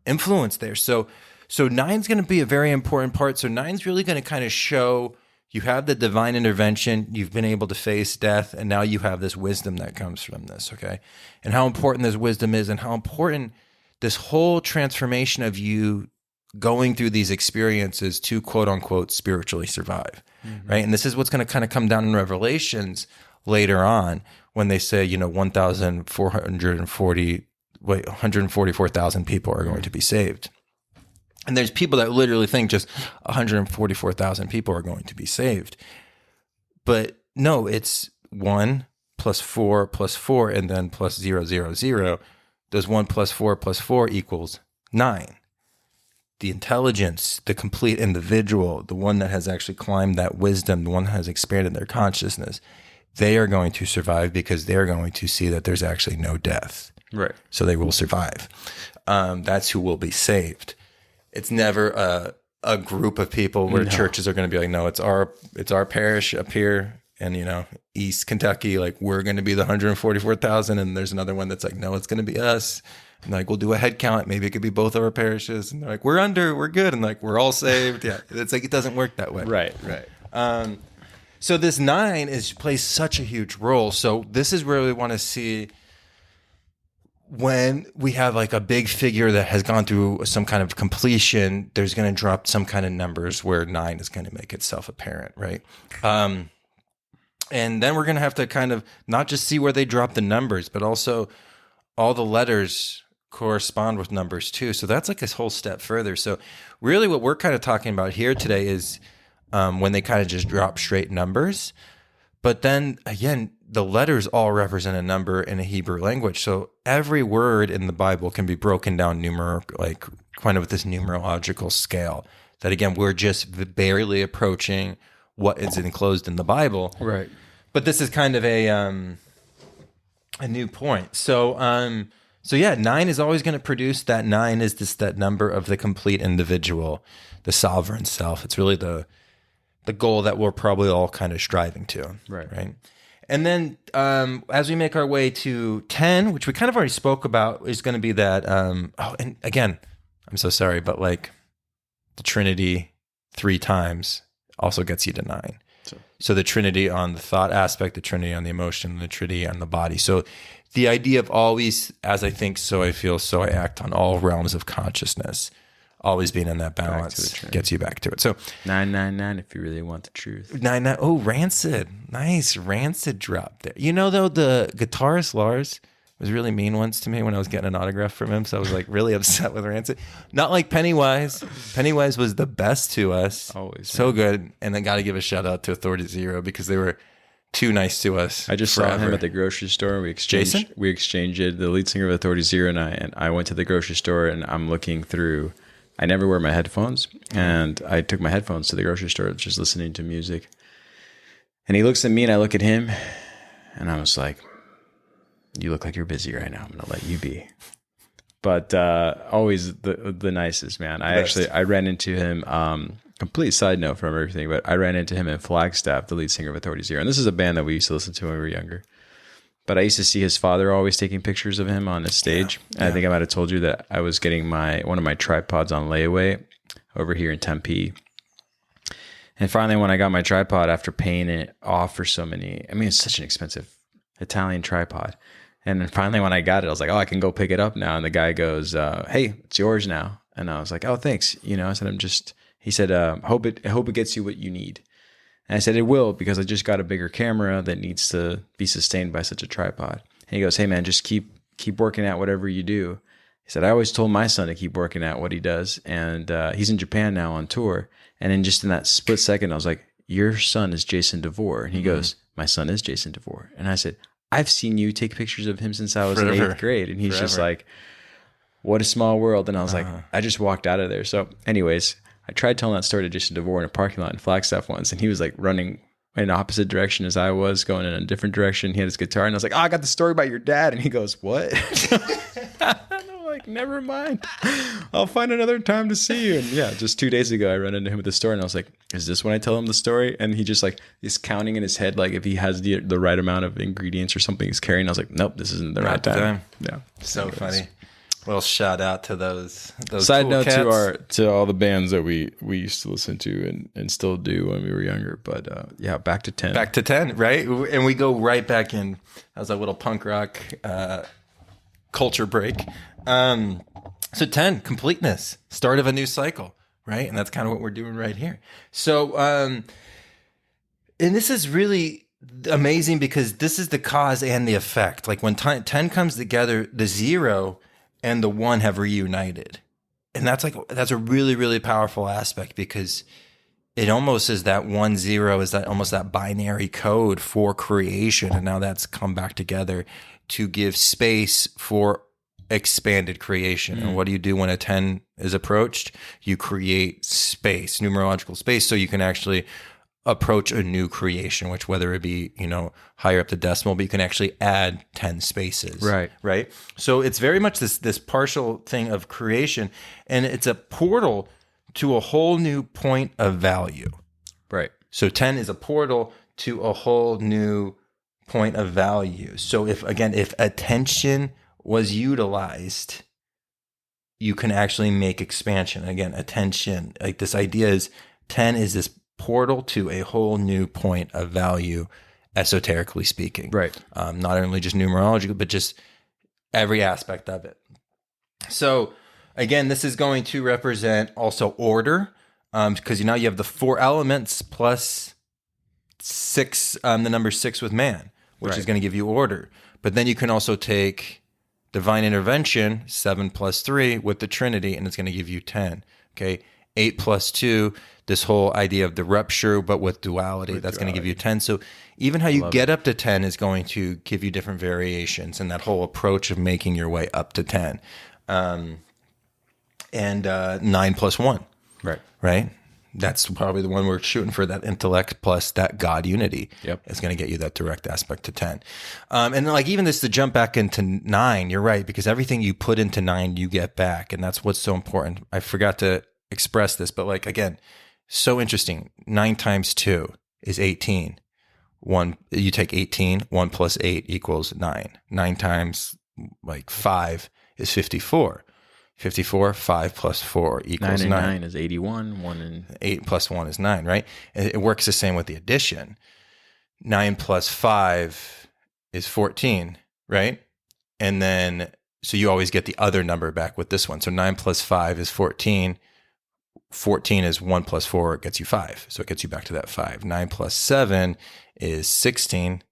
B: influence there. So 9's going to be a very important part. So 9's really going to kind of show you have the divine intervention, you've been able to face death, and now you have this wisdom that comes from this, okay? And how important this wisdom is, and how important this whole transformation of you going through these experiences to quote unquote spiritually survive, right? And this is what's going to kind of come down in Revelations later on when they say, 144,000 people are going to be saved. And there's people that literally think just 144,000 people are going to be saved. But no, it's 1 plus 4 plus 4 and then plus 0, 0, 0. Does 1 plus 4 plus 4 equals 9. The intelligence, the complete individual, the one that has actually climbed that wisdom, the one that has expanded their consciousness, they are going to survive because they're going to see that there's actually no death.
A: Right.
B: So they will survive. That's who will be saved. It's never a group of people where churches are going to be like, no, it's our parish up here in, East Kentucky. Like, we're going to be the 144,000. And there's another one that's like, no, it's going to be us. And like, we'll do a head count. Maybe it could be both of our parishes. And they're like, we're good. And like, we're all saved. Yeah. It's like, it doesn't work that way.
A: Right.
B: So this 9 plays such a huge role. So this is where we want to see when we have like a big figure that has gone through some kind of completion, there's going to drop some kind of numbers where 9 is going to make itself apparent, right? And then we're going to have to kind of not just see where they drop the numbers, but also all the letters correspond with numbers too. So that's like a whole step further. So really what we're kind of talking about here today is when they kind of just drop straight numbers. But then again, the letters all represent a number in a Hebrew language. So every word in the Bible can be broken down like kind of with this numerological scale that again, we're just barely approaching what is enclosed in the Bible.
A: Right.
B: But this is kind of a new point. So yeah, 9 is always going to produce that 9 is that number of the complete individual, the sovereign self. It's really the goal that we're probably all kind of striving to. Right. And then as we make our way to 10, which we kind of already spoke about, is going to be that, and again, I'm so sorry, but like the Trinity 3 times also gets you to 9. So the Trinity on the thought aspect, the Trinity on the emotion, the Trinity on the body. So the idea of always, as I think, so I feel, so I act on all realms of consciousness, always being in that balance gets you back to it. So
A: 999 if you really want the truth.
B: 99. Oh, Rancid. Nice. Rancid drop there. Though, the guitarist Lars was really mean once to me when I was getting an autograph from him. So I was like really upset with Rancid. Not like Pennywise. Pennywise was the best to us.
A: Always.
B: So good. And I got to give a shout out to Authority Zero because they were too nice to us.
A: I just saw him at the grocery store. We exchanged the lead singer of Authority Zero and I went to the grocery store and I'm looking through. I never wear my headphones, and I took my headphones to the grocery store, just listening to music. And he looks at me, and I look at him, and I was like, "You look like you're busy right now. I'm going to let you be." But always the nicest, man. I ran into him. Complete side note from everything, but I ran into him in Flagstaff, the lead singer of Authority Zero, and this is a band that we used to listen to when we were younger. But I used to see his father always taking pictures of him on his stage. And I think I might have told you that I was getting one of my tripods on layaway over here in Tempe. And finally, when I got my tripod after paying it off for it's such an expensive Italian tripod. And then finally, when I got it, I was like, oh, I can go pick it up now. And the guy goes, hey, it's yours now. And I was like, oh, thanks. I said, he said, hope it gets you what you need. And I said, it will, because I just got a bigger camera that needs to be sustained by such a tripod. And he goes, hey man, just keep working at whatever you do. He said, I always told my son to keep working at what he does. And he's in Japan now on tour. And then just in that split second, I was like, your son is Jason DeVore. And he goes, my son is Jason DeVore. And I said, I've seen you take pictures of him since I was in 8th grade. And he's just like, what a small world. And I was like, I just walked out of there. So anyways, I tried telling that story to Jason DeVore in a parking lot in Flagstaff once, and he was like running in the opposite direction as I was, going in a different direction. He had his guitar, and I was like, I got the story about your dad. And he goes, what? And I'm like, never mind. I'll find another time to see you. And yeah, just 2 days ago, I ran into him at the store, and I was like, is this when I tell him the story? And he just is counting in his head, like if he has the right amount of ingredients or something he's carrying. I was like, nope, this isn't the right time. Yeah.
B: So funny. Well, shout out to those
A: side
B: cool
A: note
B: cats.
A: to all the bands that we used to listen to and still do when we were younger. But yeah, back to 10.
B: Back to 10, right? And we go right back in as a little punk rock culture break. So 10, completeness, start of a new cycle, right? And that's kind of what we're doing right here. So, and this is really amazing because this is the cause and the effect. Like when 10 comes together, the 0 and the 1 have reunited. And that's a really, really powerful aspect because it almost is that 1 0 is that almost that binary code for creation. And now that's come back together to give space for expanded creation. And what do you do when a 10 is approached? You create space, numerological space, so you can actually approach a new creation, which whether it be, higher up the decimal, but you can actually add 10 spaces. Right. So it's very much this partial thing of creation, and it's a portal to a whole new point of value.
A: Right.
B: So 10 is a portal to a whole new point of value. So if attention was utilized, you can actually make expansion. Again, attention, like this idea is 10 is this portal to a whole new point of value, esoterically speaking.
A: Right.
B: Not only just numerology, but just every aspect of it. So again, this is going to represent also order, because now you have the 4 elements plus 6, the number 6 with man, which is going to give you order. But then you can also take divine intervention, 7 plus 3 with the Trinity, and it's going to give you 10. Okay. 8 plus 2, this whole idea of the rupture, but with duality, that's going to give you 10. So even how you get up to 10 is going to give you different variations, and that whole approach of making your way up to 10. And 9 plus 1. Right. That's probably the one we're shooting for, that intellect plus that God unity.
A: Yep.
B: Is going to get you that direct aspect to 10. And then like even this to jump back into 9, you're right, because everything you put into 9, you get back. And that's what's so important. I forgot to express this, but like, again, so interesting. 9 times 2 is 18. You take 18, 1 plus 8 equals 9. 9 times like 5 is 54. 54, 5 plus 4 equals 9.
A: 9 is 81. 1 and
B: 8 plus 1 is 9, right? It works the same with the addition. 9 plus 5 is 14, right? And then, so you always get the other number back with this one. So 9 plus 5 is 14. 14 is 1 plus 4, it gets you 5. So it gets you back to that 5. 9 plus 7 is 16.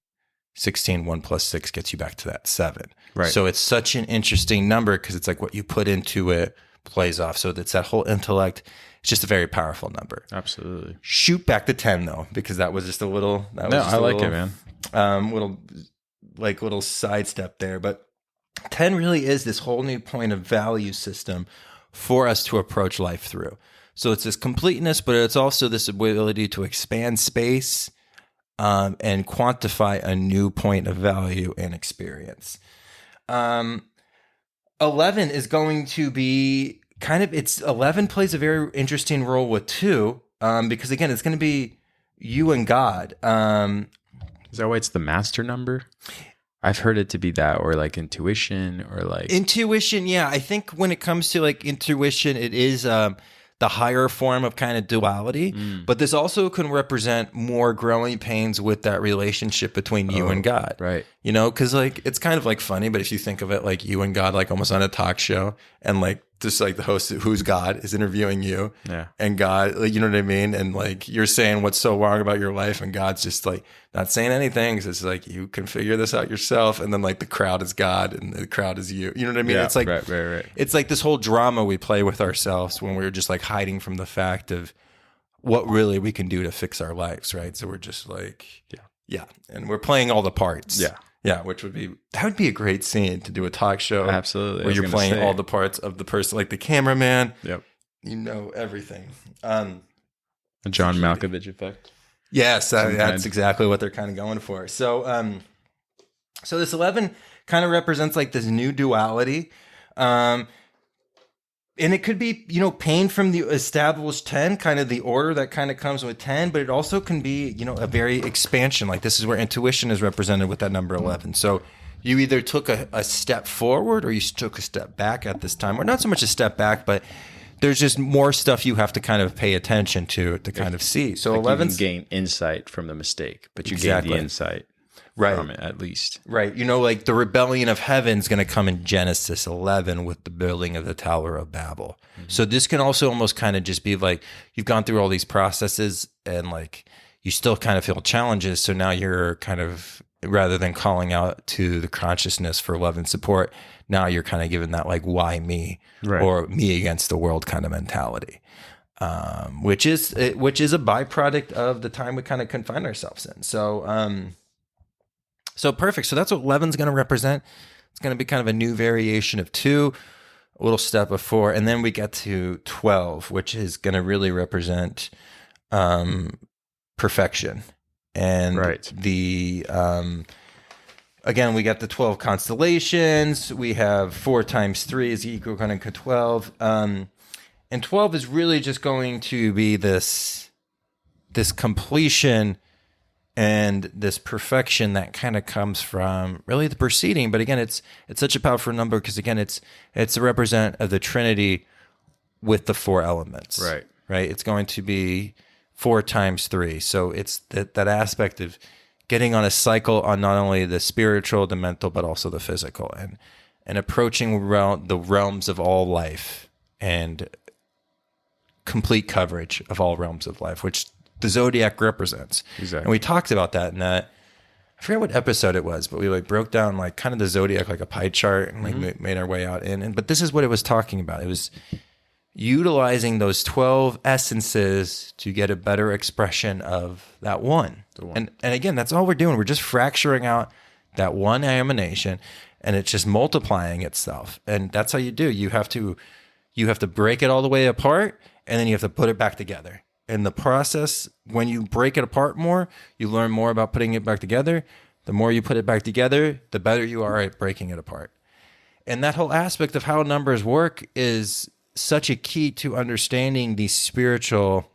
B: 16, 1 plus 6 gets you back to that 7.
A: Right.
B: So it's such an interesting number because it's like what you put into it plays off. So it's that whole intellect. It's just a very powerful number.
A: Absolutely.
B: Shoot back to 10 though, because that was just a little.
A: I like it, man.
B: Little sidestep there. But 10 really is this whole new point of value system for us to approach life through. So it's this completeness, but it's also this ability to expand space and quantify a new point of value and experience. 11 is going to be 11 plays a very interesting role with 2, because again, it's going to be you and God.
A: Is that why it's the master number? I've heard it to be that, or like intuition, or like
B: intuition. Yeah. I think when it comes to like intuition, it is, the higher form of kind of duality, but this also can represent more growing pains with that relationship between you and God.
A: Right.
B: Because like it's kind of like funny, but if you think of it like you and God, like almost on a talk show, and like just like the host, who's God, is interviewing you, and God, like, you know what I mean? And like you're saying what's so wrong about your life, and God's just like not saying anything. It's like, you can figure this out yourself. And then like the crowd is God and the crowd is you. You know what I mean?
A: Yeah,
B: it's like,
A: right.
B: It's like this whole drama we play with ourselves when we're just like hiding from the fact of what really we can do to fix our lives, right? So we're just like, yeah. And we're playing all the parts. Yeah, that would be a great scene to do a talk show.
A: Absolutely.
B: Where you're playing all the parts of the person, like the cameraman.
A: Yep.
B: Everything.
A: The John Malkovich effect.
B: Yes, that's exactly what they're kind of going for. So, so this 11 kind of represents like this new duality. And it could be, pain from the established 10, kind of the order that kind of comes with 10, but it also can be, a very expansion. Like this is where intuition is represented with that number 11. So you either took a step forward or you took a step back at this time, or not so much a step back, but there's just more stuff you have to kind of pay attention to kind of see. So
A: like
B: 11
A: gain insight from the mistake, but you gain the insight. from it, at least.
B: Right. You know, like the rebellion of heaven is going to come in Genesis 11 with the building of the Tower of Babel. Mm-hmm. So this can also almost kind of just be like you've gone through all these processes and like you still kind of feel challenges. So now you're kind of, rather than calling out to the consciousness for love and support, now you're kind of given that like, why me? Right. Or me against the world kind of mentality. Which is a byproduct of the time we kind of confine ourselves in. So perfect. So that's what 11 is going to represent. It's going to be kind of a new variation of 2, a little step of 4, and then we get to 12, which is going to really represent perfection. And the again, we got the 12 constellations. We have 4 times 3 is equal to 12. And 12 is really just going to be this completion and this perfection that kind of comes from really the preceding. But again, it's such a powerful number because again, it's a represent of the Trinity with the 4 elements. Right. It's going to be 4 times 3. So it's that aspect of getting on a cycle on not only the spiritual, the mental, but also the physical, and approaching the realms of all life and complete coverage of all realms of life, which the zodiac represents. Exactly. And we talked about that in that, I forget what episode it was, but we like broke down like kind of the zodiac like a pie chart and like made our way out in. But this is what it was talking about. It was utilizing those 12 essences to get a better expression of that one. And again, that's all we're doing. We're just fracturing out that one emanation and it's just multiplying itself. And that's how you do. You have to break it all the way apart and then you have to put it back together. In the process, when you break it apart more, you learn more about putting it back together. The more you put it back together, the better you are at breaking it apart. And that whole aspect of how numbers work is such a key to understanding these spiritual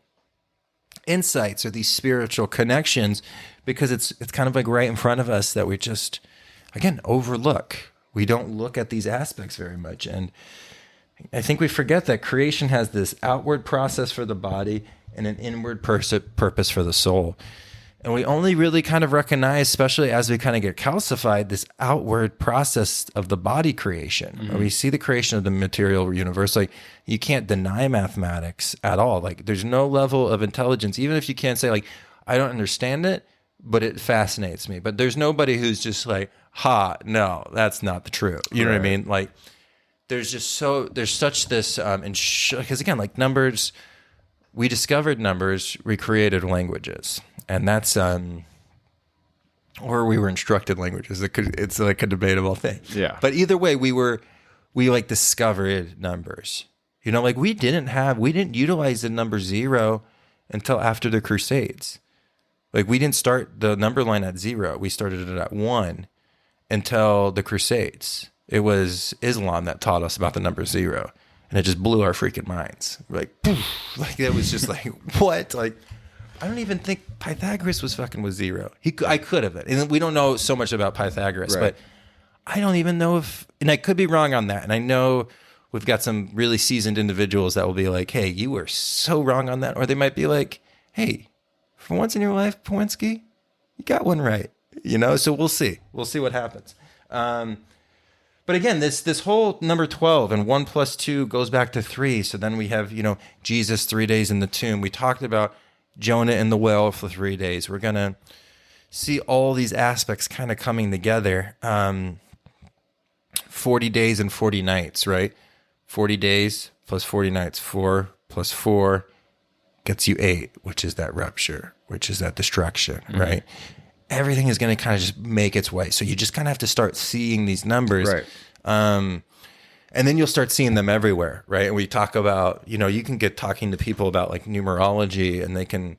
B: insights or these spiritual connections, because it's kind of like right in front of us that we just, again, overlook. We don't look at these aspects very much. And I think we forget that creation has this outward process for the body and an inward purpose for the soul. And we only really kind of recognize, especially as we kind of get calcified, this outward process of the body creation. Mm-hmm. We see the creation of the material universe. Like, you can't deny mathematics at all. Like, there's no level of intelligence, even if you can't say, like, I don't understand it, but it fascinates me. But there's nobody who's just like, no, that's not the truth. You know what I mean? Like, there's such this, because again, like numbers, we discovered numbers, we created languages. And that's, or we were instructed languages. It's like a debatable thing. Yeah. But either way, we like discovered numbers. You know, like we didn't utilize the number 0 until after the Crusades. Like we didn't start the number line at 0. We started it at 1 until the Crusades. It was Islam that taught us about the number 0. And it just blew our freaking minds. Like, poof, like it was just like, what? Like, I don't even think Pythagoras was fucking with 0. I could have it. And we don't know so much about Pythagoras, but I don't even know and I could be wrong on that. And I know we've got some really seasoned individuals that will be like, hey, you were so wrong on that. Or they might be like, hey, for once in your life, Pawinski, you got one right. You know, so we'll see. We'll see what happens. But again, this whole number 12 and 1 plus 2 goes back to 3. So then we have, Jesus 3 days in the tomb. We talked about Jonah in the well for 3 days. We're going to see all these aspects kind of coming together. 40 days and 40 nights, right? 40 days plus 40 nights. 4 plus 4 gets you 8, which is that rupture, which is that destruction, right? Everything is going to kind of just make its way. So you just kind of have to start seeing these numbers. Right. And then you'll start seeing them everywhere, right? And we talk about, you can get talking to people about like numerology, and they can,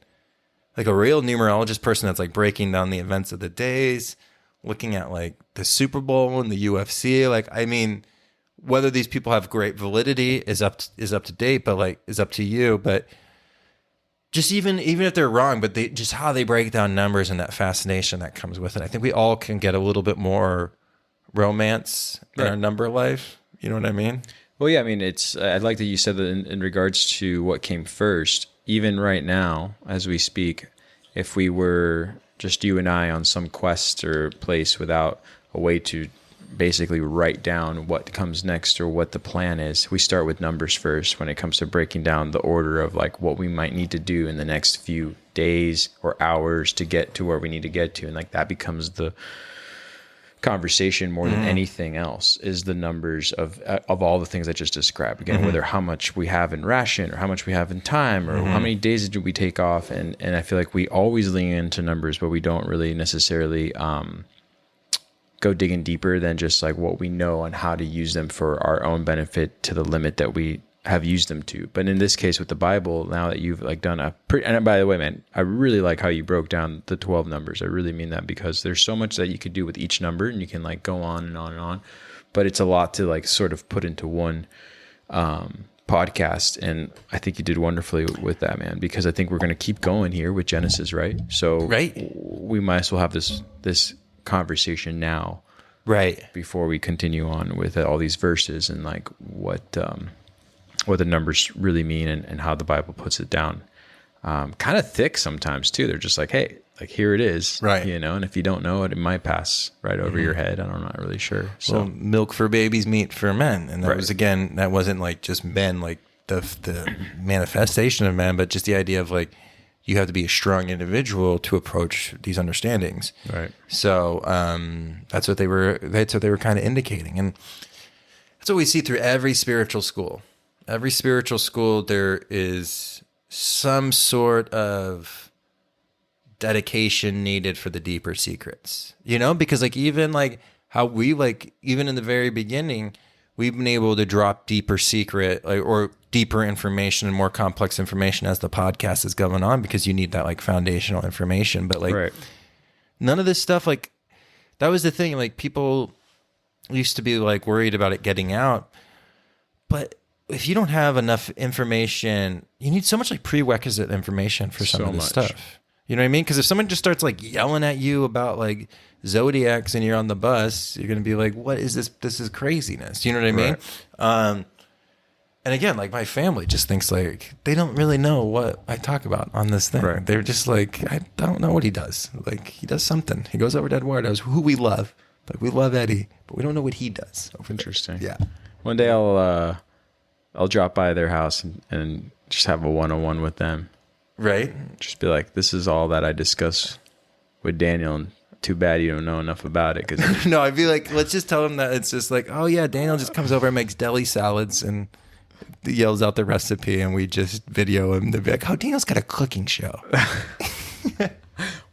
B: like a real numerologist person that's like breaking down the events of the days, looking at like the Super Bowl and the UFC. Like, I mean, whether these people have great validity is up to date, but like is up to you. But just even if they're wrong, but just how they break down numbers and that fascination that comes with it. I think we all can get a little bit more romance in our number life. You know what I mean?
A: Well, yeah, I mean, I like that you said that in regards to what came first. Even right now, as we speak, if we were just you and I on some quest or place without a way to basically write down what comes next or what the plan is. We start with numbers first when it comes to breaking down the order of like what we might need to do in the next few days or hours to get to where we need to get to. And like that becomes the conversation more than anything else, is the numbers of all the things I just described. Again, whether how much we have in ration or how much we have in time or how many days did we take off. And I feel like we always lean into numbers, but we don't really necessarily go digging deeper than just like what we know and how to use them for our own benefit to the limit that we have used them to. But in this case with the Bible, now that you've like done and by the way, man, I really like how you broke down the 12 numbers. I really mean that, because there's so much that you could do with each number and you can like go on and on and on, but it's a lot to like sort of put into one podcast. And I think you did wonderfully with that, man, because I think we're going to keep going here with Genesis, right? So we might as well have this conversation now,
B: right,
A: before we continue on with all these verses and like what the numbers really mean and how the Bible puts it down. Kind of thick sometimes too. They're just like, hey, like here it is,
B: right?
A: You know, and if you don't know it, it might pass right over your head. I'm not really sure. So
B: well, milk for babies, meat for men, and that was, again, that wasn't like just men, like the manifestation of men, but just the idea of like you have to be a strong individual to approach these understandings.
A: Right.
B: So that's what they were kind of indicating, and that's what we see through every spiritual school. Every spiritual school, there is some sort of dedication needed for the deeper secrets, you know, because like even like how we like, even in the very beginning, we've been able to drop deeper secret like, or deeper information and more complex information as the podcast is going on, because you need that like foundational information. But like none of this stuff, like that was the thing, like people used to be like worried about it getting out, but if you don't have enough information, you need so much like prerequisite information for some of this stuff. You know what I mean? Because if someone just starts like yelling at you about like zodiacs and you're on the bus, you're going to be like, what is this? This is craziness. You know what I mean? And again, like my family just thinks like they don't really know what I talk about on this thing. Right. They're just like, I don't know what he does. Like he does something. He goes over to Eduardo's, who we love. Like we love Eddie, but we don't know what he does.
A: Oh, interesting.
B: Yeah.
A: One day I'll drop by their house and just have a one-on-one with them.
B: Right.
A: Just be like, this is all that I discuss with Daniel, and too bad you don't know enough about it. Cause
B: no, I'd be like, let's just tell him that it's just like, oh yeah, Daniel just comes over and makes deli salads and yells out the recipe, and we just video him. They'd be like, oh, Daniel's got a cooking show.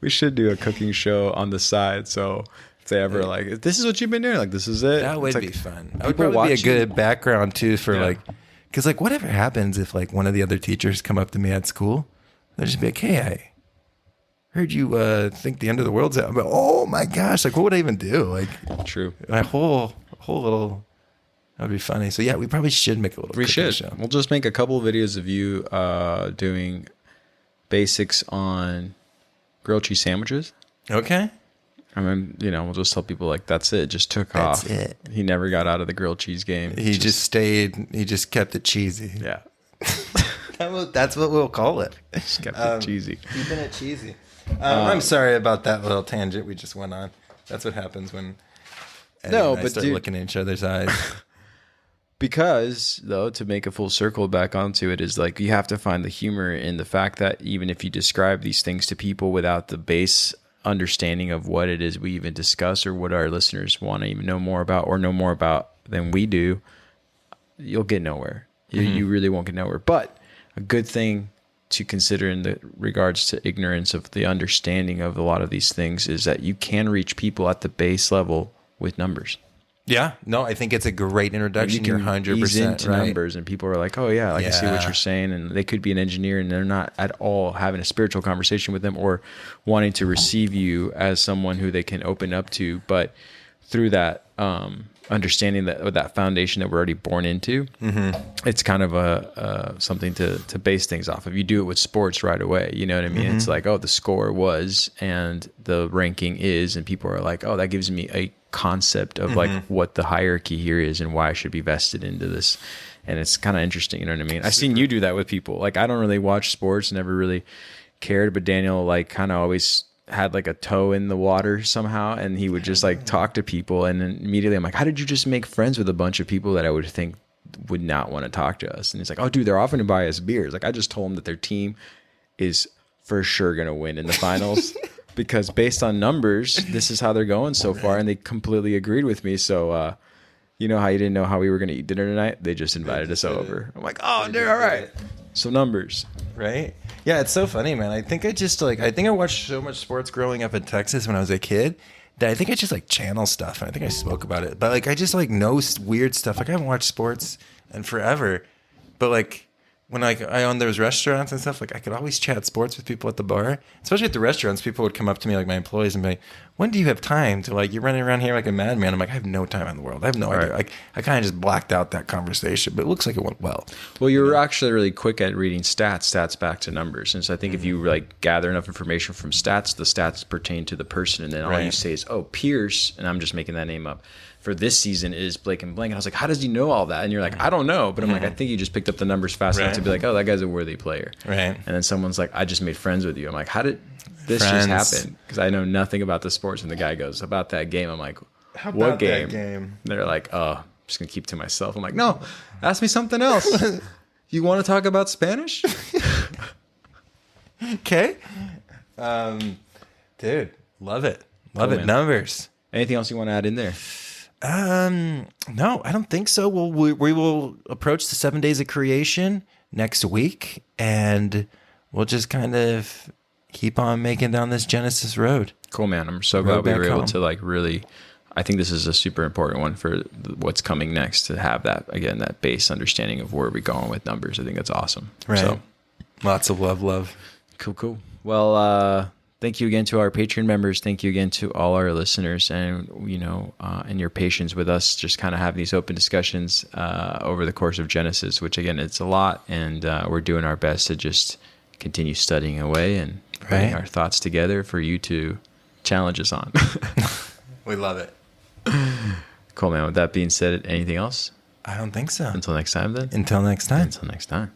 A: We should do a cooking show on the side. So if they ever like, this is what you've been doing, like this is it.
B: That would
A: like,
B: be fun. That would probably be a good background too for like, because like whatever happens if like one of the other teachers come up to me at school, they'll just be like, hey, I heard you think the end of the world's out. I'm like, oh my gosh, like what would I even do? Like,
A: true.
B: My whole little, that would be funny. So yeah, we probably should make a little.
A: We should. Show. We'll just make a couple of videos of you doing basics on grilled cheese sandwiches.
B: Okay.
A: I mean, you know, we'll just tell people like that's it. Just took off.
B: That's it.
A: He never got out of the grilled cheese game.
B: He just stayed. He just kept it cheesy.
A: Yeah.
B: That's what we'll call it.
A: Just kept it cheesy.
B: Keeping it cheesy. I'm sorry about that little tangent we just went on. That's what happens when Eddie and I start looking in each other's eyes.
A: Because, though, to make a full circle back onto it, is like you have to find the humor in the fact that even if you describe these things to people without the base understanding of what it is we even discuss or what our listeners want to even know more about or know more about than we do, you'll get nowhere. You really won't get nowhere. But a good thing to consider in the regards to ignorance of the understanding of a lot of these things is that you can reach people at the base level with numbers.
B: Yeah, no, I think it's a great introduction.
A: You're
B: 100%
A: ease into
B: right.
A: numbers, and people are like, "Oh yeah, like I see what you're saying." And they could be an engineer, and they're not at all having a spiritual conversation with them or wanting to receive you as someone who they can open up to. But through that understanding that foundation that we're already born into, it's kind of a something to base things off of. You do it with sports right away. You know what I mean? It's like, oh, the score was and the ranking is, and people are like, oh, that gives me a concept of like what the hierarchy here is and why I should be vested into this. And it's kind of interesting, you know what I mean? I've seen you do that with people. Like I don't really watch sports, never really cared, but Daniel like kind of always had like a toe in the water somehow, and he would just like talk to people, and then immediately I'm like, how did you just make friends with a bunch of people that I would think would not want to talk to us? And he's like, oh dude, they're offering to buy us beers. Like I just told them that their team is for sure gonna win in the finals because based on numbers, this is how they're going so far, and they completely agreed with me. So you know how you didn't know how we were gonna eat dinner tonight? They just invited us over. I'm like, oh dude, all right. So numbers.
B: Right? Yeah, it's so funny, man. I think I watched so much sports growing up in Texas when I was a kid that I think I just like channel stuff. And I think I spoke about it. But like I just like know weird stuff. Like I haven't watched sports in forever. But like when like I owned those restaurants and stuff, like I could always chat sports with people at the bar. Especially at the restaurants, people would come up to me, like my employees, and be like, when do you have time to like, you're running around here like a madman. I'm like, I have no time in the world. I have no idea. Like I kind of just blacked out that conversation, but it looks like it went well.
A: Well, you were actually really quick at reading stats back to numbers. And so I think if you like gather enough information from stats, the stats pertain to the person. And then all you say is, oh, Pierce, and I'm just making that name up, for this season is blank and blank. And I was like, how does he know all that? And you're like, I don't know. But I'm like, I think you just picked up the numbers fast enough to be like, oh, that guy's a worthy player.
B: Right.
A: And then someone's like, I just made friends with you. I'm like, how did this just happen? Because I know nothing about the sports. And the guy goes, about that game. I'm like, what game?
B: That game?
A: They're like, oh, I'm just going to keep to myself. I'm like, no, ask me something else. You want to talk about Spanish?
B: Okay. Dude, love it. Love
A: Cool,
B: it.
A: man.
B: Numbers.
A: Anything else you want to add in there?
B: No, I don't think so. We will approach the 7 days of creation next week, and we'll just kind of keep on making down this Genesis road.
A: Cool, man. I'm so glad we were able to like really, I think this is a super important one for what's coming next, to have that, again, that base understanding of where we're going with numbers. I think that's awesome.
B: Right.
A: So,
B: lots of love.
A: Cool. Well, thank you again to our Patreon members. Thank you again to all our listeners, and and your patience with us. Just kind of have these open discussions over the course of Genesis, which again, it's a lot, and we're doing our best to just continue studying away and putting our thoughts together for you to challenge us on.
B: We love it.
A: Cool, man. With that being said, anything else?
B: I don't think so.
A: Until next time, then.
B: Until next time.
A: Until next time.